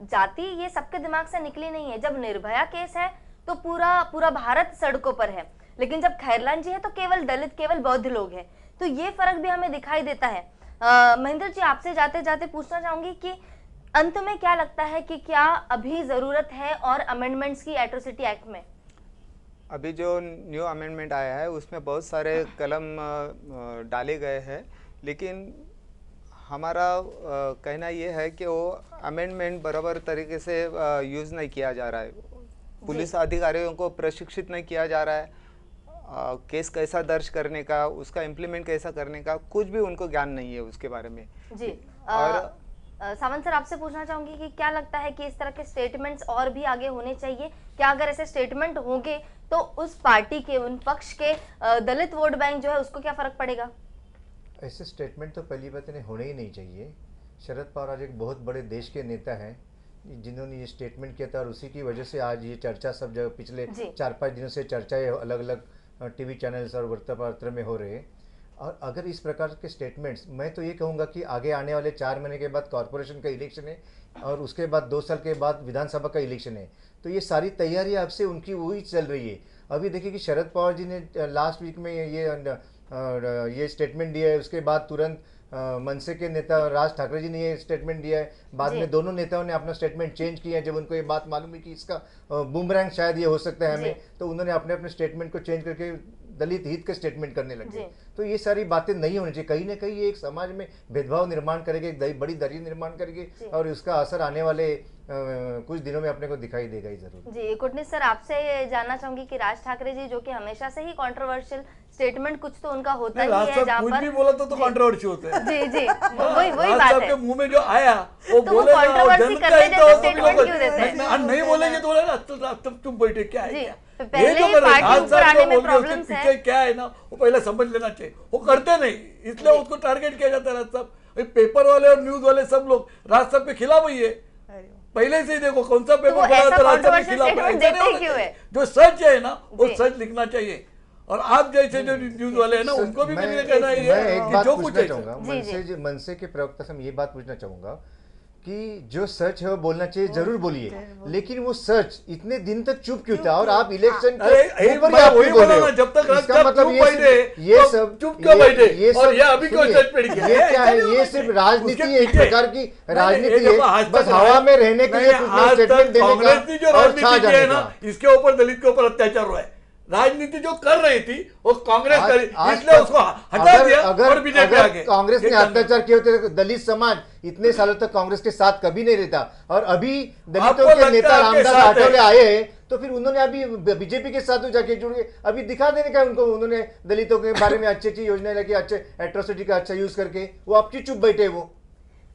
जाति ये सबके दिमाग से निकली नहीं है। जब निर्भया केस है तो पूरा भारत सड़कों पर है, लेकिन जब खैरलान जी है तो केवल दलित, केवल बौद्ध लोग हैं। तो ये फर्क भी हमें दिखाई देता है। महेंद्र जी, आपसे जाते जाते पूछना चाहूंगी कि अंत में क्या लगता है कि क्या अभी जरूरत है और अमेंडमेंट्स की एट्रोसिटी एक्ट में? अभी जो न्यू अमेंडमेंट आया है उसमें बहुत सारे कलम डाले गए हैं, लेकिन हमारा कहना ये है कि वो अमेंडमेंट बराबर तरीके से यूज़ नहीं किया जा रहा है। पुलिस अधिकारियों को प्रशिक्षित नहीं किया जा रहा है, केस कैसा दर्ज करने का, उसका इम्प्लीमेंट कैसा करने का, कुछ भी उनको ज्ञान नहीं है उसके बारे में जी। और सावंत सर, आपसे पूछना चाहूंगी कि क्या लगता है कि इस तरह के स्टेटमेंट्स और भी आगे होने चाहिए? क्या अगर ऐसे स्टेटमेंट होंगे तो उस पार्टी के, उन पक्ष के दलित वोट बैंक जो है उसको क्या फर्क पड़ेगा? ऐसे स्टेटमेंट तो पहली बात इन्हें होने ही नहीं चाहिए। शरद पवार आज एक बहुत बड़े देश के नेता हैं जिन्होंने ये स्टेटमेंट किया था, और उसी की वजह से आज ये चर्चा सब जगह पिछले 4-5 दिनों से चर्चाएं अलग अलग टीवी चैनल्स और वृत्तपत्र में हो रहे हैं। और अगर इस प्रकार के स्टेटमेंट्स, मैं तो ये कहूँगा कि आगे आने वाले 4 महीने के बाद कॉरपोरेशन का इलेक्शन है और उसके बाद 2 साल के बाद विधानसभा का इलेक्शन है, तो ये सारी तैयारी अब से उनकी वही चल रही है। अभी देखिए कि शरद पवार जी ने लास्ट वीक में ये स्टेटमेंट दिया है, उसके बाद तुरंत मनसे के नेता राज ठाकरे जी ने ये स्टेटमेंट दिया है, बाद में दोनों नेताओं ने अपना स्टेटमेंट चेंज किया है। जब उनको ये बात मालूम है कि इसका बूमरैंग शायद ये हो सकता है हमें, तो उन्होंने अपने अपने स्टेटमेंट को चेंज करके दलित हित का स्टेटमेंट करने लगे। तो ये सारी बातें नहीं होनी चाहिए। कहीं ना कहीं ये एक समाज में भेदभाव निर्माण करेगी, एक बड़ी दरी निर्माण करेगी, और इसका असर आने वाले कुछ दिनों में अपने को दिखाई देगा ही जरूर। जी, कुटनीत सर, आपसे जानना चाहूंगी कि राज ठाकरे जी जो कि हमेशा से ही कंट्रोवर्शियल स्टेटमेंट कुछ तो उनका होता ही राज है साहब जहाँ कुछ पर भी बोला तो कंट्रोवर्सी होते हैं। जी जी वही राज बात साहब है। के मुंह में जो आया वो तो वो बोलेगा और controversy जनता करने ही जैसे तो statement क्यों देते हैं? नहीं बोलेंगे तो बोलेगा तब तुम बैठे क्या है जी, क्या? तो पहले ये जो ही कर रहे हैं, पार्टी राज ऊपर साहब आने जो में बोल रहे हैं, उसके problems है। पीछे क्या है ना वो पहले समझ लेना चाहिए। वो करते नहीं, इसलिए उसको टारगेट किया जाता है। राज साहब पेपर वाले और न्यूज वाले सब लोग राज साहब के खिलाफ ही है। पहले से ही देखो कौन सा पेपर वो पढ़ा ऐसा था राज साहब के controversial खिलाफ, statement ऐसा नहीं देते होना क्यों चाहिए। है? जो सच है ना वो जी। सच लिखना चाहिए। और आप जैसे जो न्यूज वाले हैं ना उनको भी मेरा कहना है मैं एक बात जो कुछ पूछना है चाहूंगा जी, मनसे के प्रवक्ता से मैं ये बात पूछना चाहूंगा कि जो सच है वो बोलना चाहिए, जरूर बोलिए, लेकिन वो सच इतने दिन तक चुप क्यों था? और आप इलेक्शन अरे वही बोला ना, जब तक राज साहब चुप बैठे ये सब चुप क्यों बैठे ये और सब ये अभी क्यों सुनिए, सच पड़ गया? ये क्या है? ये सिर्फ राजनीति है, एक प्रकार की राजनीति है, बस हवा में रहने के लिए कुछ लोग स्टेटमेंट देने कांग्रेस ने जो का और छा राजनीति की जाने है ना का। इसके ऊपर दलित के ऊपर अत्याचार हुआ है। राजनीति जो कर रही थी वो कांग्रेस आज- करी, आज इसलिए तक उसको हटा दिया और बीजेपी आ गए। कांग्रेस ने ये करना। अत्याचार किए होते तो दलित समाज इतने सालों तक कांग्रेस के साथ कभी नहीं रहता। और अभी दलितों आपको के लगता नेता है आपके रामदास साथ है? आठवले आए हैं तो फिर उन्होंने अभी बीजेपी के साथ जाके जुड़ गए। अभी दिखा देने का उनको, उन्होंने दलितों के बारे में अच्छी अच्छी योजनाएं लेके, अच्छे एट्रोसिटी का अच्छा यूज करके वो आपकी चुप बैठे वो।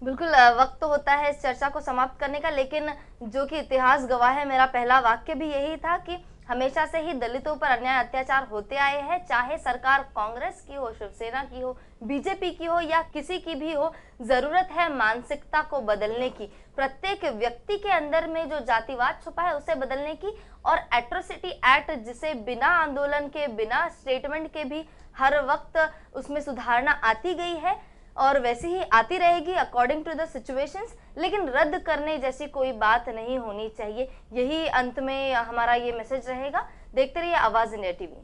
बिल्कुल वक्त तो होता है इस चर्चा को समाप्त करने का, लेकिन जो कि इतिहास गवाह है, मेरा पहला वाक्य भी यही था कि हमेशा से ही दलितों पर अन्याय अत्याचार होते आए हैं, चाहे सरकार कांग्रेस की हो, शिवसेना की हो, बीजेपी की हो या किसी की भी हो। जरूरत है मानसिकता को बदलने की, प्रत्येक व्यक्ति के अंदर में जो जातिवाद छुपा है उसे बदलने की, और एट्रोसिटी एक्ट जिसे बिना आंदोलन के, बिना स्टेटमेंट के भी हर वक्त उसमें सुधारना आती गई है और वैसे ही आती रहेगी अकॉर्डिंग टू द सिचुएशंस, लेकिन रद्द करने जैसी कोई बात नहीं होनी चाहिए। यही अंत में हमारा ये मैसेज रहेगा। देखते रहिए आवाज इंडिया टीवी।